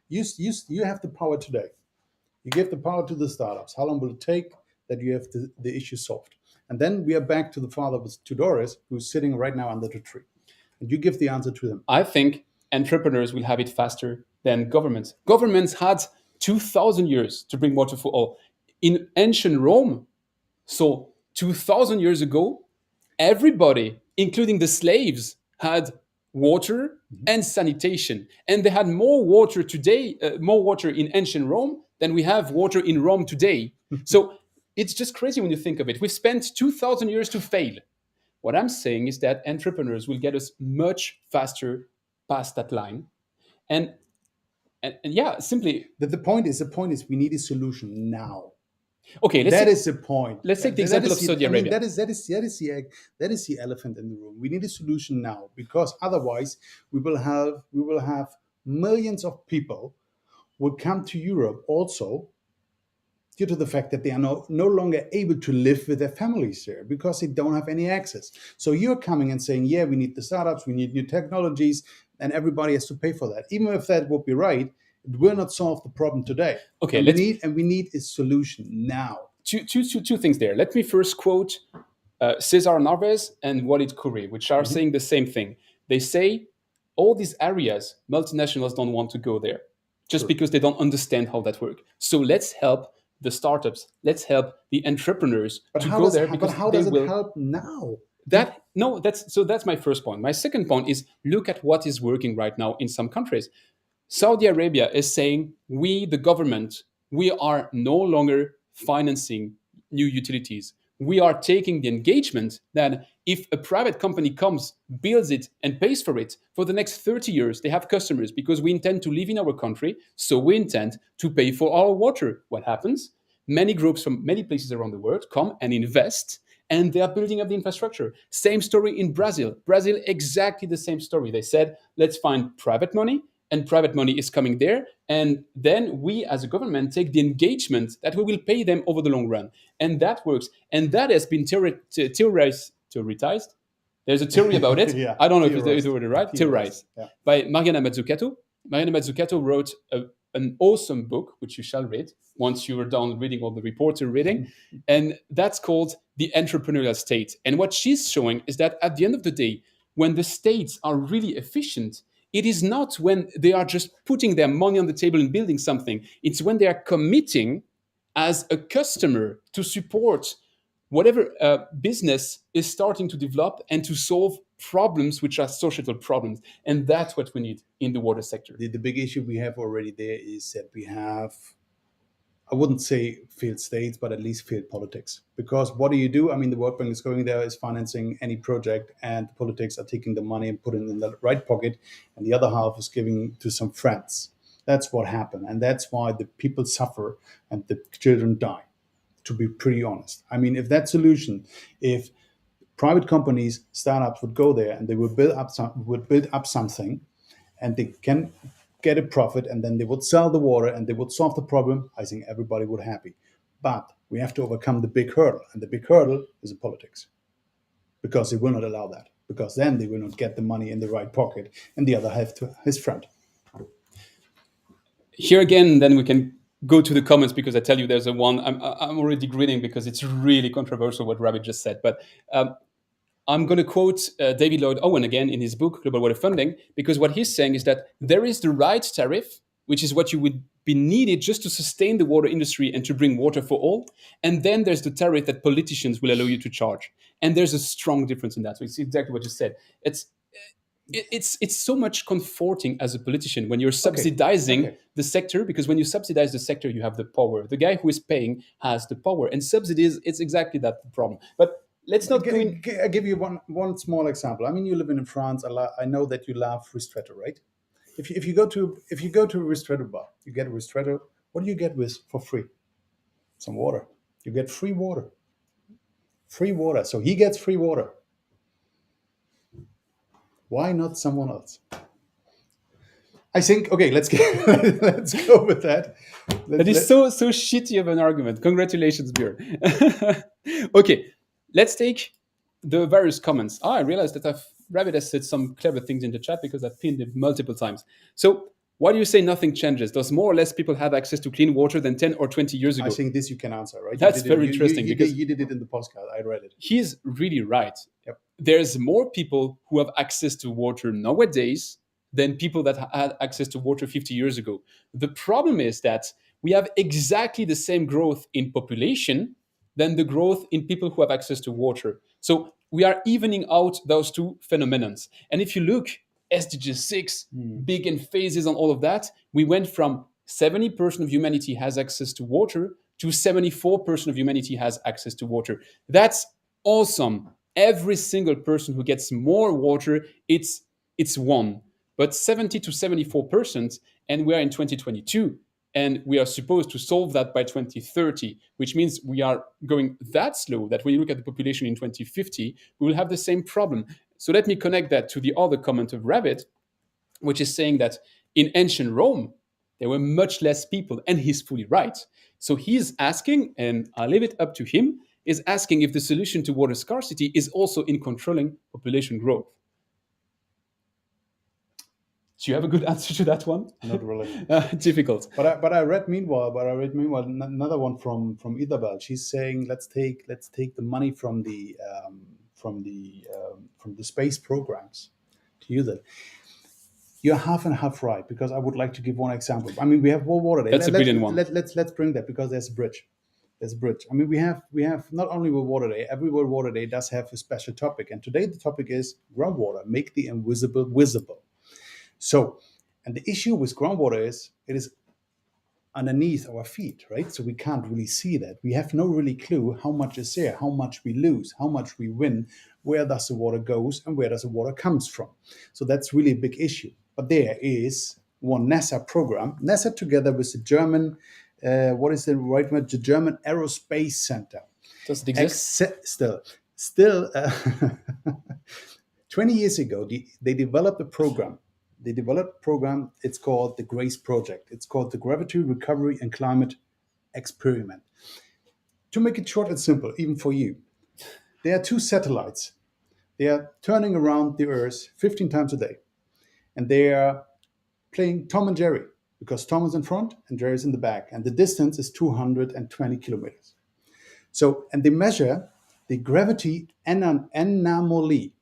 You have the power today. You give the power to the startups. How long will it take that you have the issue solved? And then we are back to the father with Tudores, who's sitting right now under the tree. And you give the answer to them. I think entrepreneurs will have it faster than governments. Governments had 2,000 years to bring water for all. In ancient Rome, so 2,000 years ago, everybody, including the slaves, had water and sanitation. And they had more water today, more water in ancient Rome than we have water in Rome today. So it's just crazy when you think of it. We've spent 2,000 years to fail. What I'm saying is that entrepreneurs will get us much faster past that line. And yeah, simply. The point is we need a solution now. Okay, that is the point. Let's take the example of Saudi Arabia. That is the elephant in the room. We need a solution now, because otherwise we will have millions of people will come to Europe also due to the fact that they are no longer able to live with their families there because they don't have any access. So you're coming and saying, yeah, we need the startups, we need new technologies, and everybody has to pay for that. Even if that would be right, it will not solve the problem today. Okay, we need a solution now. Two things there. Let me first quote Cesar Narvaez and Walid Khoury, which are saying the same thing. They say all these areas, multinationals don't want to go there just because they don't understand how that works. So let's help the startups. Let's help the entrepreneurs to go there. But how does it help now? That's my first point. My second point is look at what is working right now in some countries. Saudi Arabia is saying, we, the government, we are no longer financing new utilities. We are taking the engagement that if a private company comes, builds it, and pays for it, for the next 30 years, they have customers because we intend to live in our country, so we intend to pay for our water. What happens? Many groups from many places around the world come and invest, and they are building up the infrastructure. Same story in Brazil. Brazil, exactly the same story. They said, let's find private money, and private money is coming there. And then we, as a government, take the engagement that we will pay them over the long run. And that works. And that has been theorized. There's a theory about it. Yeah, I don't know if it's the word right. Theorized. Yeah. By Mariana Mazzucato. Mariana Mazzucato wrote an awesome book, which you shall read once you are done reading all the reports you're reading. And that's called The Entrepreneurial State. And what she's showing is that at the end of the day, when the states are really efficient, it is not when they are just putting their money on the table and building something. It's when they are committing as a customer to support whatever business is starting to develop and to solve problems which are societal problems. And that's what we need in the water sector. The big issue we have already there is that we have, I wouldn't say failed states, but at least failed politics. Because what do? I mean, the World Bank is going there, is financing any project, and the politics are taking the money and putting it in the right pocket, and the other half is giving to some friends. That's what happened. And that's why the people suffer and the children die, to be pretty honest. I mean, if that solution, if private companies, startups would go there and they would build up something, and they can get a profit, and then they would sell the water and they would solve the problem, I think everybody would be happy. But we have to overcome the big hurdle, and the big hurdle is the politics, because they will not allow that, because then they will not get the money in the right pocket and the other half to his friend. Here again, then we can go to the comments, because I tell you there's a one, I'm already grinning because it's really controversial what Rabbit just said, but I'm going to quote David Lloyd Owen again in his book, Global Water Funding, because what he's saying is that there is the right tariff, which is what you would be needed just to sustain the water industry and to bring water for all. And then there's the tariff that politicians will allow you to charge. And there's a strong difference in that. So it's exactly what you said. it's so much comforting as a politician when you're subsidizing the sector, because when you subsidize the sector, you have the power. The guy who is paying has the power, and subsidies, it's exactly that problem. But let's not go in. I'll give you one small example. I mean, you live in France. I know that you love ristretto, right? If you go to a ristretto bar, you get a ristretto. What do you get with for free? Some water. You get free water. Free water. So he gets free water. Why not someone else? I think, okay, let's go with that. That is so shitty of an argument. Congratulations, Björn. Okay, let's take the various comments. I realized that Rabbit has said some clever things in the chat because I've pinned it multiple times. So why do you say nothing changes? Does more or less people have access to clean water than 10 or 20 years ago? I think this you can answer, right? That's very interesting. Because you did it in the postcard. I read it. He's really right. Yep. There's more people who have access to water nowadays than people that had access to water 50 years ago. The problem is that we have exactly the same growth in population than the growth in people who have access to water. So we are evening out those two phenomena. And if you look, SDG 6, big in phases on all of that, we went from 70% of humanity has access to water to 74% of humanity has access to water. That's awesome. Every single person who gets more water, it's one. But 70 to 74%, and we are in 2022, and we are supposed to solve that by 2030, which means we are going that slow that when you look at the population in 2050, we will have the same problem. So let me connect that to the other comment of Rabbit, which is saying that in ancient Rome, there were much less people, and he's fully right. So he's asking, and I'll leave it up to him, is asking if the solution to water scarcity is also in controlling population growth. Do you have a good answer to that one? Not really. Difficult. But I read meanwhile another one from Isabel. She's saying let's take the money from the space programs to use it. You're half and half right, because I would like to give one example. I mean, we have World Water Day. That's a brilliant one. Let's bring that, because there's a bridge. There's a bridge. I mean, we have not only World Water Day. Every World Water Day does have a special topic, and today the topic is groundwater. Make the invisible visible. So, and the issue with groundwater is it is underneath our feet, right? So we can't really see that. We have no really clue how much is there, how much we lose, how much we win, where does the water goes, and where does the water comes from. So that's really a big issue. But there is one NASA program, NASA together with the German, what is the right word? The German Aerospace Center. Does it exist? Still, 20 years ago, they developed a program. It's called the GRACE Project. It's called the Gravity Recovery and Climate Experiment. To make it short and simple, even for you, there are two satellites. They are turning around the Earth 15 times a day. And they are playing Tom and Jerry, because Tom is in front and Jerry is in the back. And the distance is 220 kilometers. So, and they measure the gravity anomaly.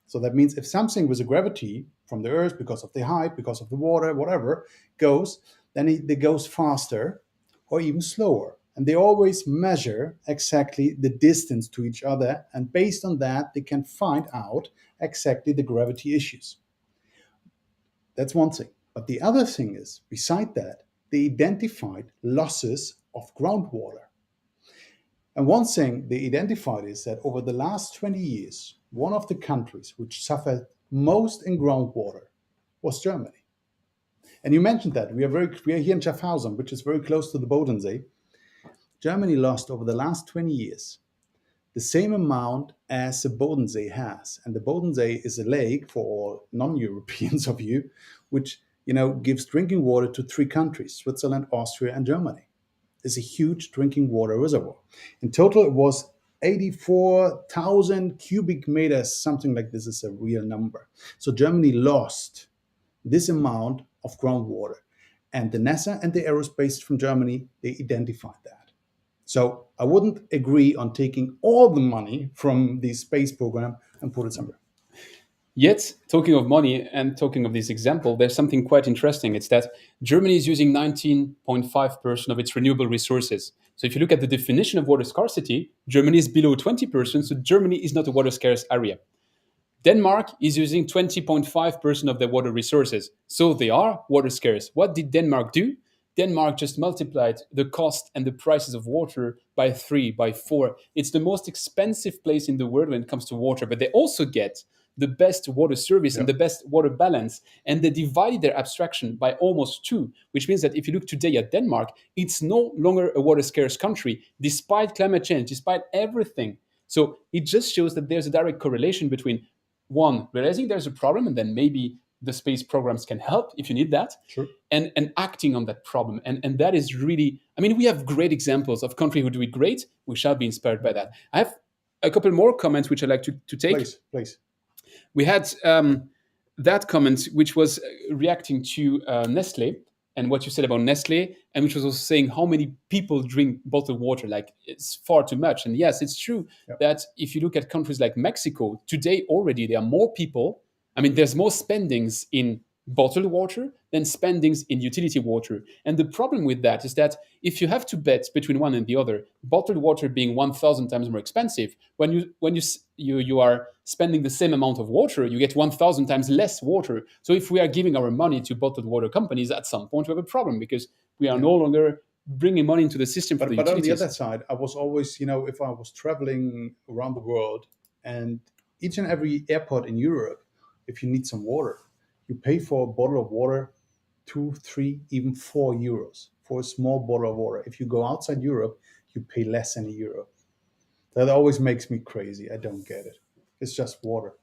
So that means if something with a gravity from the Earth, because of the height, because of the water, whatever, goes, then it goes faster or even slower. And they always measure exactly the distance to each other. And based on that, they can find out exactly the gravity issues. That's one thing. But the other thing is, beside that, they identified losses of groundwater. And one thing they identified is that over the last 20 years, one of the countries which suffered most in groundwater was Germany. And you mentioned that. We are here in Schaffhausen, which is very close to the Bodensee. Germany lost over the last 20 years the same amount as the Bodensee has. And the Bodensee is a lake, for all non-Europeans of you, which gives drinking water to 3 countries, Switzerland, Austria, and Germany. It's a huge drinking water reservoir. In total, it was 84,000 cubic meters, something like this is a real number. So Germany lost this amount of groundwater. And the NASA and the aerospace from Germany, they identified that. So I wouldn't agree on taking all the money from the space program and put it somewhere. Yet, talking of money and talking of this example, there's something quite interesting. It's that Germany is using 19.5% of its renewable resources. So if you look at the definition of water scarcity, Germany is below 20%, so Germany is not a water scarce area. Denmark is using 20.5% of their water resources. So they are water scarce. What did Denmark do? Denmark just multiplied the cost and the prices of water by 3, by 4. It's the most expensive place in the world when it comes to water, but they also get the best water service and the best water balance. And they divided their abstraction by almost 2, which means that if you look today at Denmark, it's no longer a water scarce country, despite climate change, despite everything. So it just shows that there's a direct correlation between one, realizing there's a problem, and then maybe the space programs can help if you need that, and acting on that problem. And that is really, I mean, we have great examples of countries who do it great. We shall be inspired by that. I have a couple more comments which I'd like to take. Please. We had that comment which was reacting to Nestle and what you said about Nestle, and which was also saying how many people drink bottled water. Like, it's far too much. And yes, it's true that if you look at countries like Mexico, today already there are more people. I mean, there's more spendings in bottled water than spendings in utility water. And the problem with that is that if you have to bet between one and the other, bottled water being 1,000 times more expensive, when you are spending the same amount of water, you get 1,000 times less water. So if we are giving our money to bottled water companies, at some point we have a problem, because we are no longer bringing money into the system for the utilities. But on the other side, I was always, if I was traveling around the world, and each and every airport in Europe, if you need some water, you pay for a bottle of water 2, 3, even 4 euros for a small bottle of water. If you go outside Europe, you pay less than €1. That always makes me crazy. I don't get it. It's just water.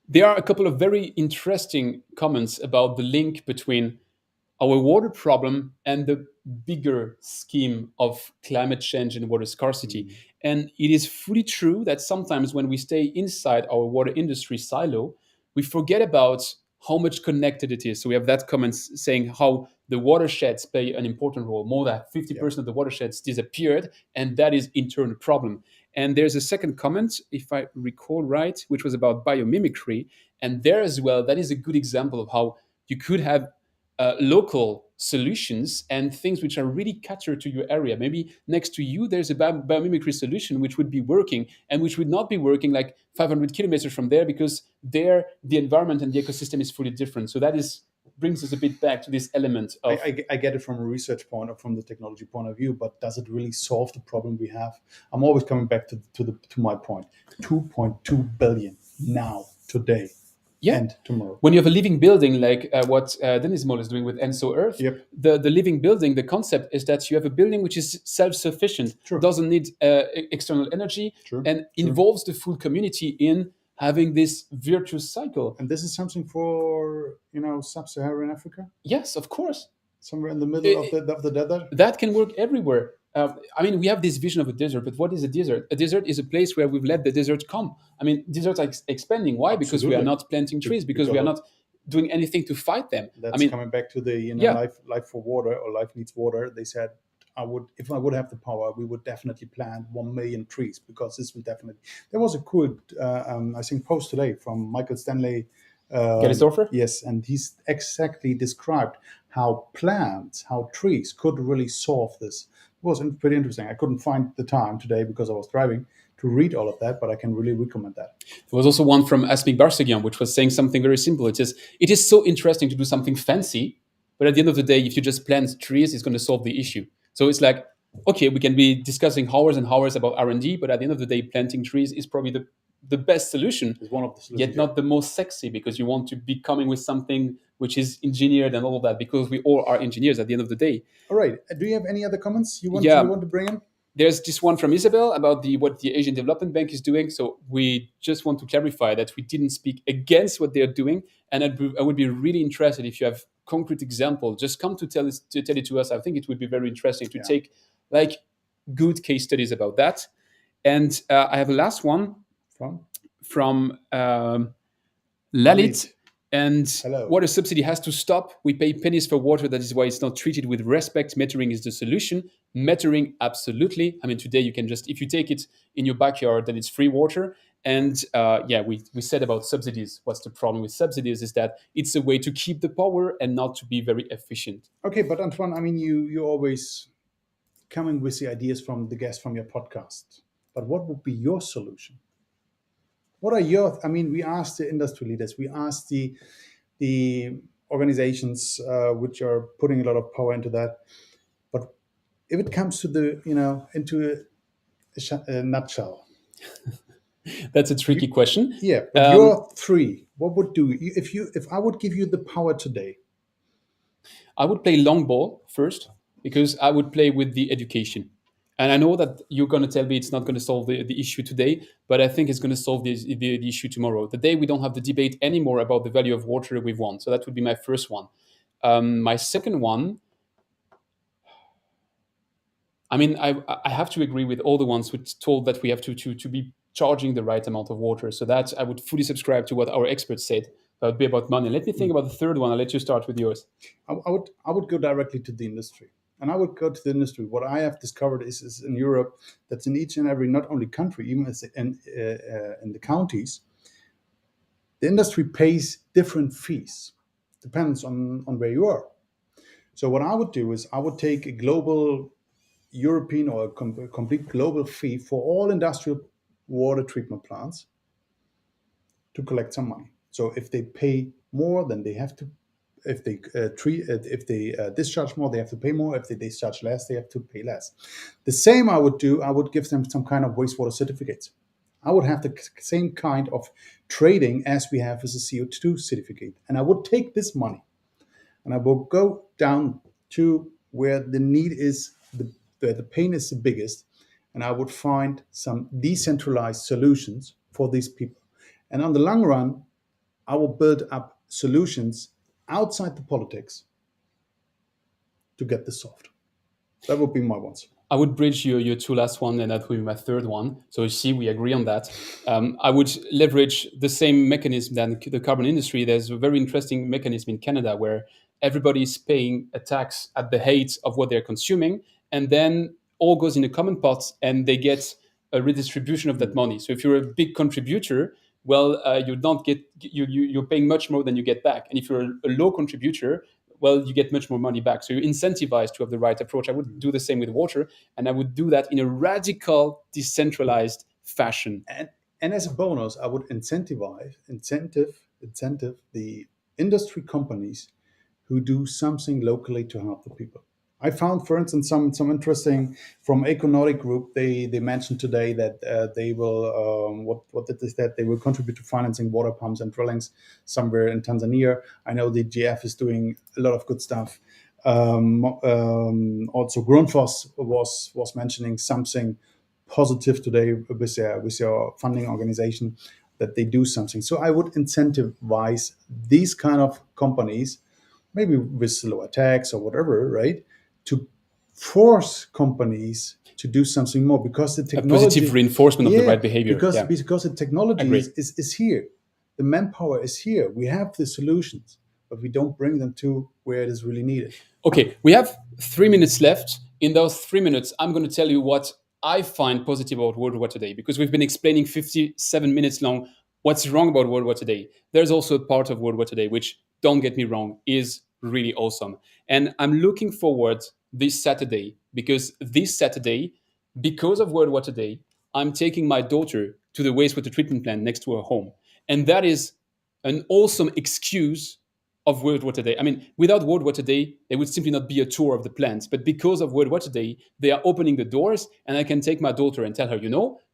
There are a couple of very interesting comments about the link between our water problem and the bigger scheme of climate change and water scarcity. And it is fully true that sometimes when we stay inside our water industry silo, we forget about how much connected it is. So we have that comment saying how the watersheds play an important role. More than 50% of the watersheds disappeared, and that is in turn a problem. And there's a second comment, if I recall right, which was about biomimicry. And there as well, that is a good example of how you could have local solutions and things which are really catered to your area. Maybe next to you, there's a biomimicry solution which would be working, and which would not be working like 500 kilometers from there, because there the environment and the ecosystem is fully different. So that brings us a bit back to this element of... I get it from a research point or from the technology point of view, but does it really solve the problem we have? I'm always coming back to my point. 2.2 billion now, today. And tomorrow. When you have a living building like what Dennis Moll is doing with Enso Earth, the living building, the concept is that you have a building which is self-sufficient, doesn't need external energy, and involves the full community in having this virtuous cycle. And this is something for, sub-Saharan Africa? Yes, of course. Somewhere in the middle of the desert? That can work everywhere. I mean, we have this vision of a desert, but what is a desert? A desert is a place where we've let the desert come. I mean, deserts are expanding. Why? Absolutely. Because we are not planting trees, because we are not doing anything to fight them. That's coming back to the life for water, or life needs water. They said, if I would have the power, we would definitely plant 1 million trees, because this will definitely... There was a cool, I think, post today from Michael Stanley. Gettysdorfer? Yes, and he's exactly described how trees could really solve this. It was pretty interesting. I couldn't find the time today because I was driving to read all of that, but I can really recommend that. There was also one from Asmik Barsegian, which was saying something very simple. It is so interesting to do something fancy, but at the end of the day, if you just plant trees, it's going to solve the issue. So it's like, okay, we can be discussing hours and hours about R&D, but at the end of the day, planting trees is probably the best solution. It's one of the solutions, yet not the most sexy, because you want to be coming with something which is engineered and all of that, because we all are engineers at the end of the day. All right. Do you have any other comments you want to bring in? There's this one from Isabel about what the Asian Development Bank is doing. So we just want to clarify that we didn't speak against what they're doing. And I would be really interested if you have concrete example, just come to tell it to us. I think it would be very interesting to take like good case studies about that. And I have a last one from Lalit. And water subsidy has to stop. We pay pennies for water. That is why it's not treated with respect. Metering is the solution. Metering, absolutely. I mean, today you can just, if you take it in your backyard, then it's free water. And we said about subsidies. What's the problem with subsidies is that it's a way to keep the power and not to be very efficient. Okay, but Antoine, I mean, you're always coming with the ideas from the guests from your podcast. But what would be your solution? What are your? I mean, we asked the industry leaders, we asked the organizations which are putting a lot of power into that. But if it comes to the into a nutshell, That's a tricky question. yeah. But Um, your three, what would do if I would give you the power today? I would play long ball first because I would play with the education. And I know that you're going to tell me it's not going to solve the issue today, but I think it's going to solve the issue tomorrow. The day we don't have the debate anymore about the value of water, we've won. So that would be my first one. My second one, I mean, I have to agree with all the ones who told that we have to be charging the right amount of water. So that I would fully subscribe to what our experts said. That would be about money. Let me think about the third one. I'll let you start with yours. I would go directly to the industry, and I would go to the industry. What I have discovered is in Europe, that's in each and every not only country, even as in the counties, the industry pays different fees. Depends on where you are. So what I would do is I would take a global European or a complete global fee for all industrial water treatment plants to collect some money. So if they pay more, then they have to. If they discharge more, they have to pay more. If they discharge less, they have to pay less. The same I would do. I would give them some kind of wastewater certificates. I would have the same kind of trading as we have with the CO2 certificate, and I would take this money and I will go down to where the need is, where the pain is the biggest, and I would find some decentralized solutions for these people. And on the long run, I will build up solutions outside the politics to get this solved. That would be my ones. I would bridge your two last one, and that would be my third one. So you see, we agree on that. I would leverage the same mechanism than the carbon industry. There's a very interesting mechanism in Canada where everybody is paying a tax at the height of what they're consuming, and then all goes in a common pot, and they get a redistribution of that money. So if you're a big contributor, well, you don't get you're paying much more than you get back, and if you're a low contributor, well, you get much more money back. So you're incentivized to have the right approach. I would do the same with water, and I would do that in a radical, decentralized fashion. And as a bonus, I would incentive the industry companies who do something locally to help the people. I found, for instance, some interesting from Economic Group. They mentioned today that they will what did they say? They will contribute to financing water pumps and drillings somewhere in Tanzania. I know the GF is doing a lot of good stuff. Also, Grundfos was mentioning something positive today with your funding organization, that they do something. So I would incentivize these kind of companies, maybe with lower tax or whatever, right, to force companies to do something more, because the technology, a positive reinforcement of the right behavior. Because the technology is here, the manpower is here, we have the solutions, but we don't bring them to where it is really needed. Okay, we have 3 minutes left. In those 3 minutes, I'm going to tell you what I find positive about World War Today, because we've been explaining 57 minutes long what's wrong about World War Today. There's also a part of World War Today which, don't get me wrong, is really awesome. And I'm looking forward this Saturday, because this Saturday, because of World War Today, I'm taking my daughter to the wastewater treatment plant next to her home. And that is an awesome excuse of World War Today. I mean, without World War Today, there would simply not be a tour of the plants. But because of World War Today, they are opening the doors, and I can take my daughter and tell her,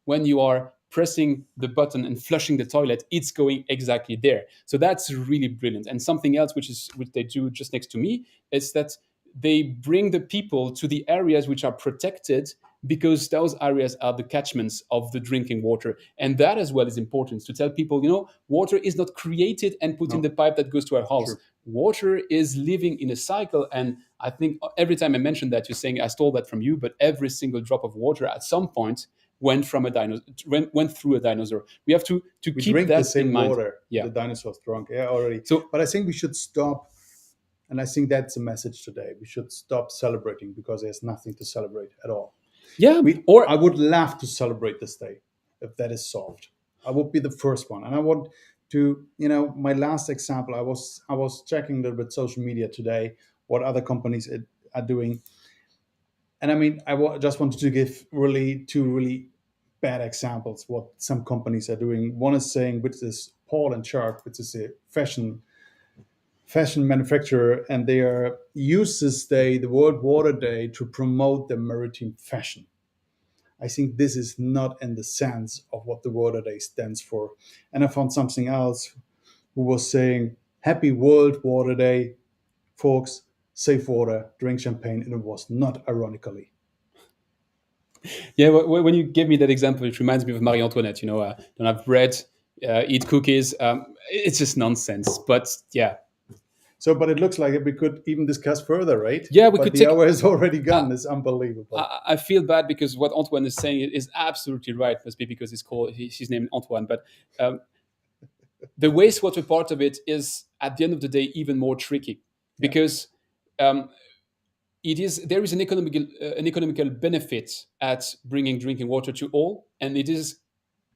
when you are pressing the button and flushing the toilet, it's going exactly there. So that's really brilliant. And something else which they do just next to me is that they bring the people to the areas which are protected, because those areas are the catchments of the drinking water. And that as well is important, to tell people, water is not created and put in the pipe that goes to our house. Sure. Water is living in a cycle. And I think every time I mention that, you're saying I stole that from you, but every single drop of water at some point went through a dinosaur. We have to we keep drink that the same in mind. water the dinosaurs drank already. So, but I think we should stop. And I think that's the message today. We should stop celebrating, because there's nothing to celebrate at all. Yeah, I would love to celebrate this day if that is solved. I would be the first one, and I want to. My last example. I was checking a little bit social media today, what other companies are doing, and I mean, just wanted to give two really bad examples what some companies are doing. One is saying, which is Paul and Sharp, which is a fashion manufacturer, and they are use this day, the World Water Day, to promote the maritime fashion. I think this is not in the sense of what the Water Day stands for. And I found something else who was saying, Happy World Water Day, folks, save water, drink champagne, and it was not ironically. Yeah, when you give me that example, it reminds me of Marie Antoinette. Don't have bread, eat cookies. It's just nonsense. But yeah. So, but it looks like we could even discuss further, right? Yeah, we but could. The hour is already gone. It's unbelievable. I feel bad because what Antoine is saying is absolutely right. Must be because he's named Antoine. But the wastewater part of it is, at the end of the day, even more tricky because. There is an economical benefit at bringing drinking water to all, and it is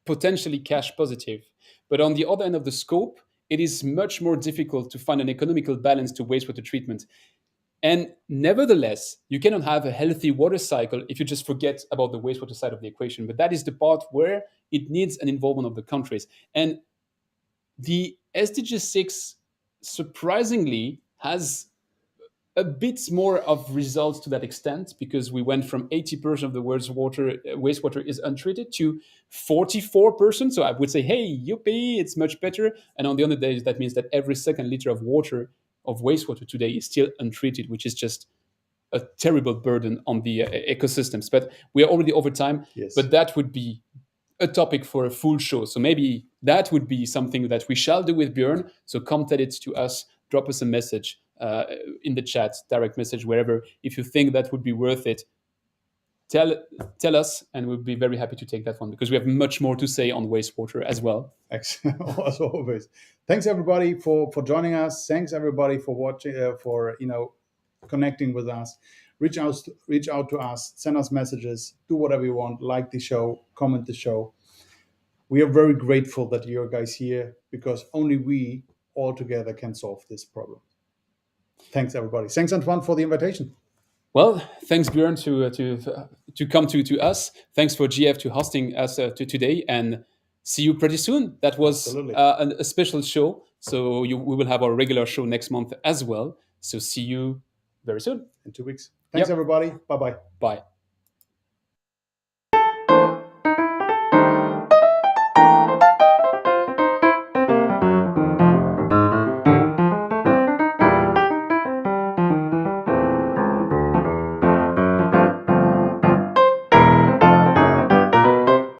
potentially cash positive. But on the other end of the scope, it is much more difficult to find an economical balance to wastewater treatment. And nevertheless, you cannot have a healthy water cycle if you just forget about the wastewater side of the equation. But that is the part where it needs an involvement of the countries. And the SDG 6 surprisingly has a bit more of results to that extent, because we went from 80% of the world's wastewater is untreated to 44%. So I would say, hey, yippee, it's much better. And on the other days, that means that every second liter of wastewater today is still untreated, which is just a terrible burden on the ecosystems. But we are already over time. Yes. But that would be a topic for a full show. So maybe that would be something that we shall do with Björn. So come tell it to us, drop us a message in the chat, direct message, wherever. If you think that would be worth it, tell us, and we'll be very happy to take that one, because we have much more to say on wastewater as well. Excellent, as always. Thanks everybody for joining us. Thanks everybody for watching, for connecting with us. Reach out to us, send us messages, do whatever you want, like the show, comment the show. We are very grateful that you're guys here, because only we all together can solve this problem. Thanks everybody. Thanks Antoine for the invitation. Well, thanks Björn to come to us. Thanks for GF to hosting us today, and see you pretty soon. That was a special show, so we will have our regular show next month as well. So see you very soon. In 2 weeks. Thanks everybody. Bye-bye. Bye.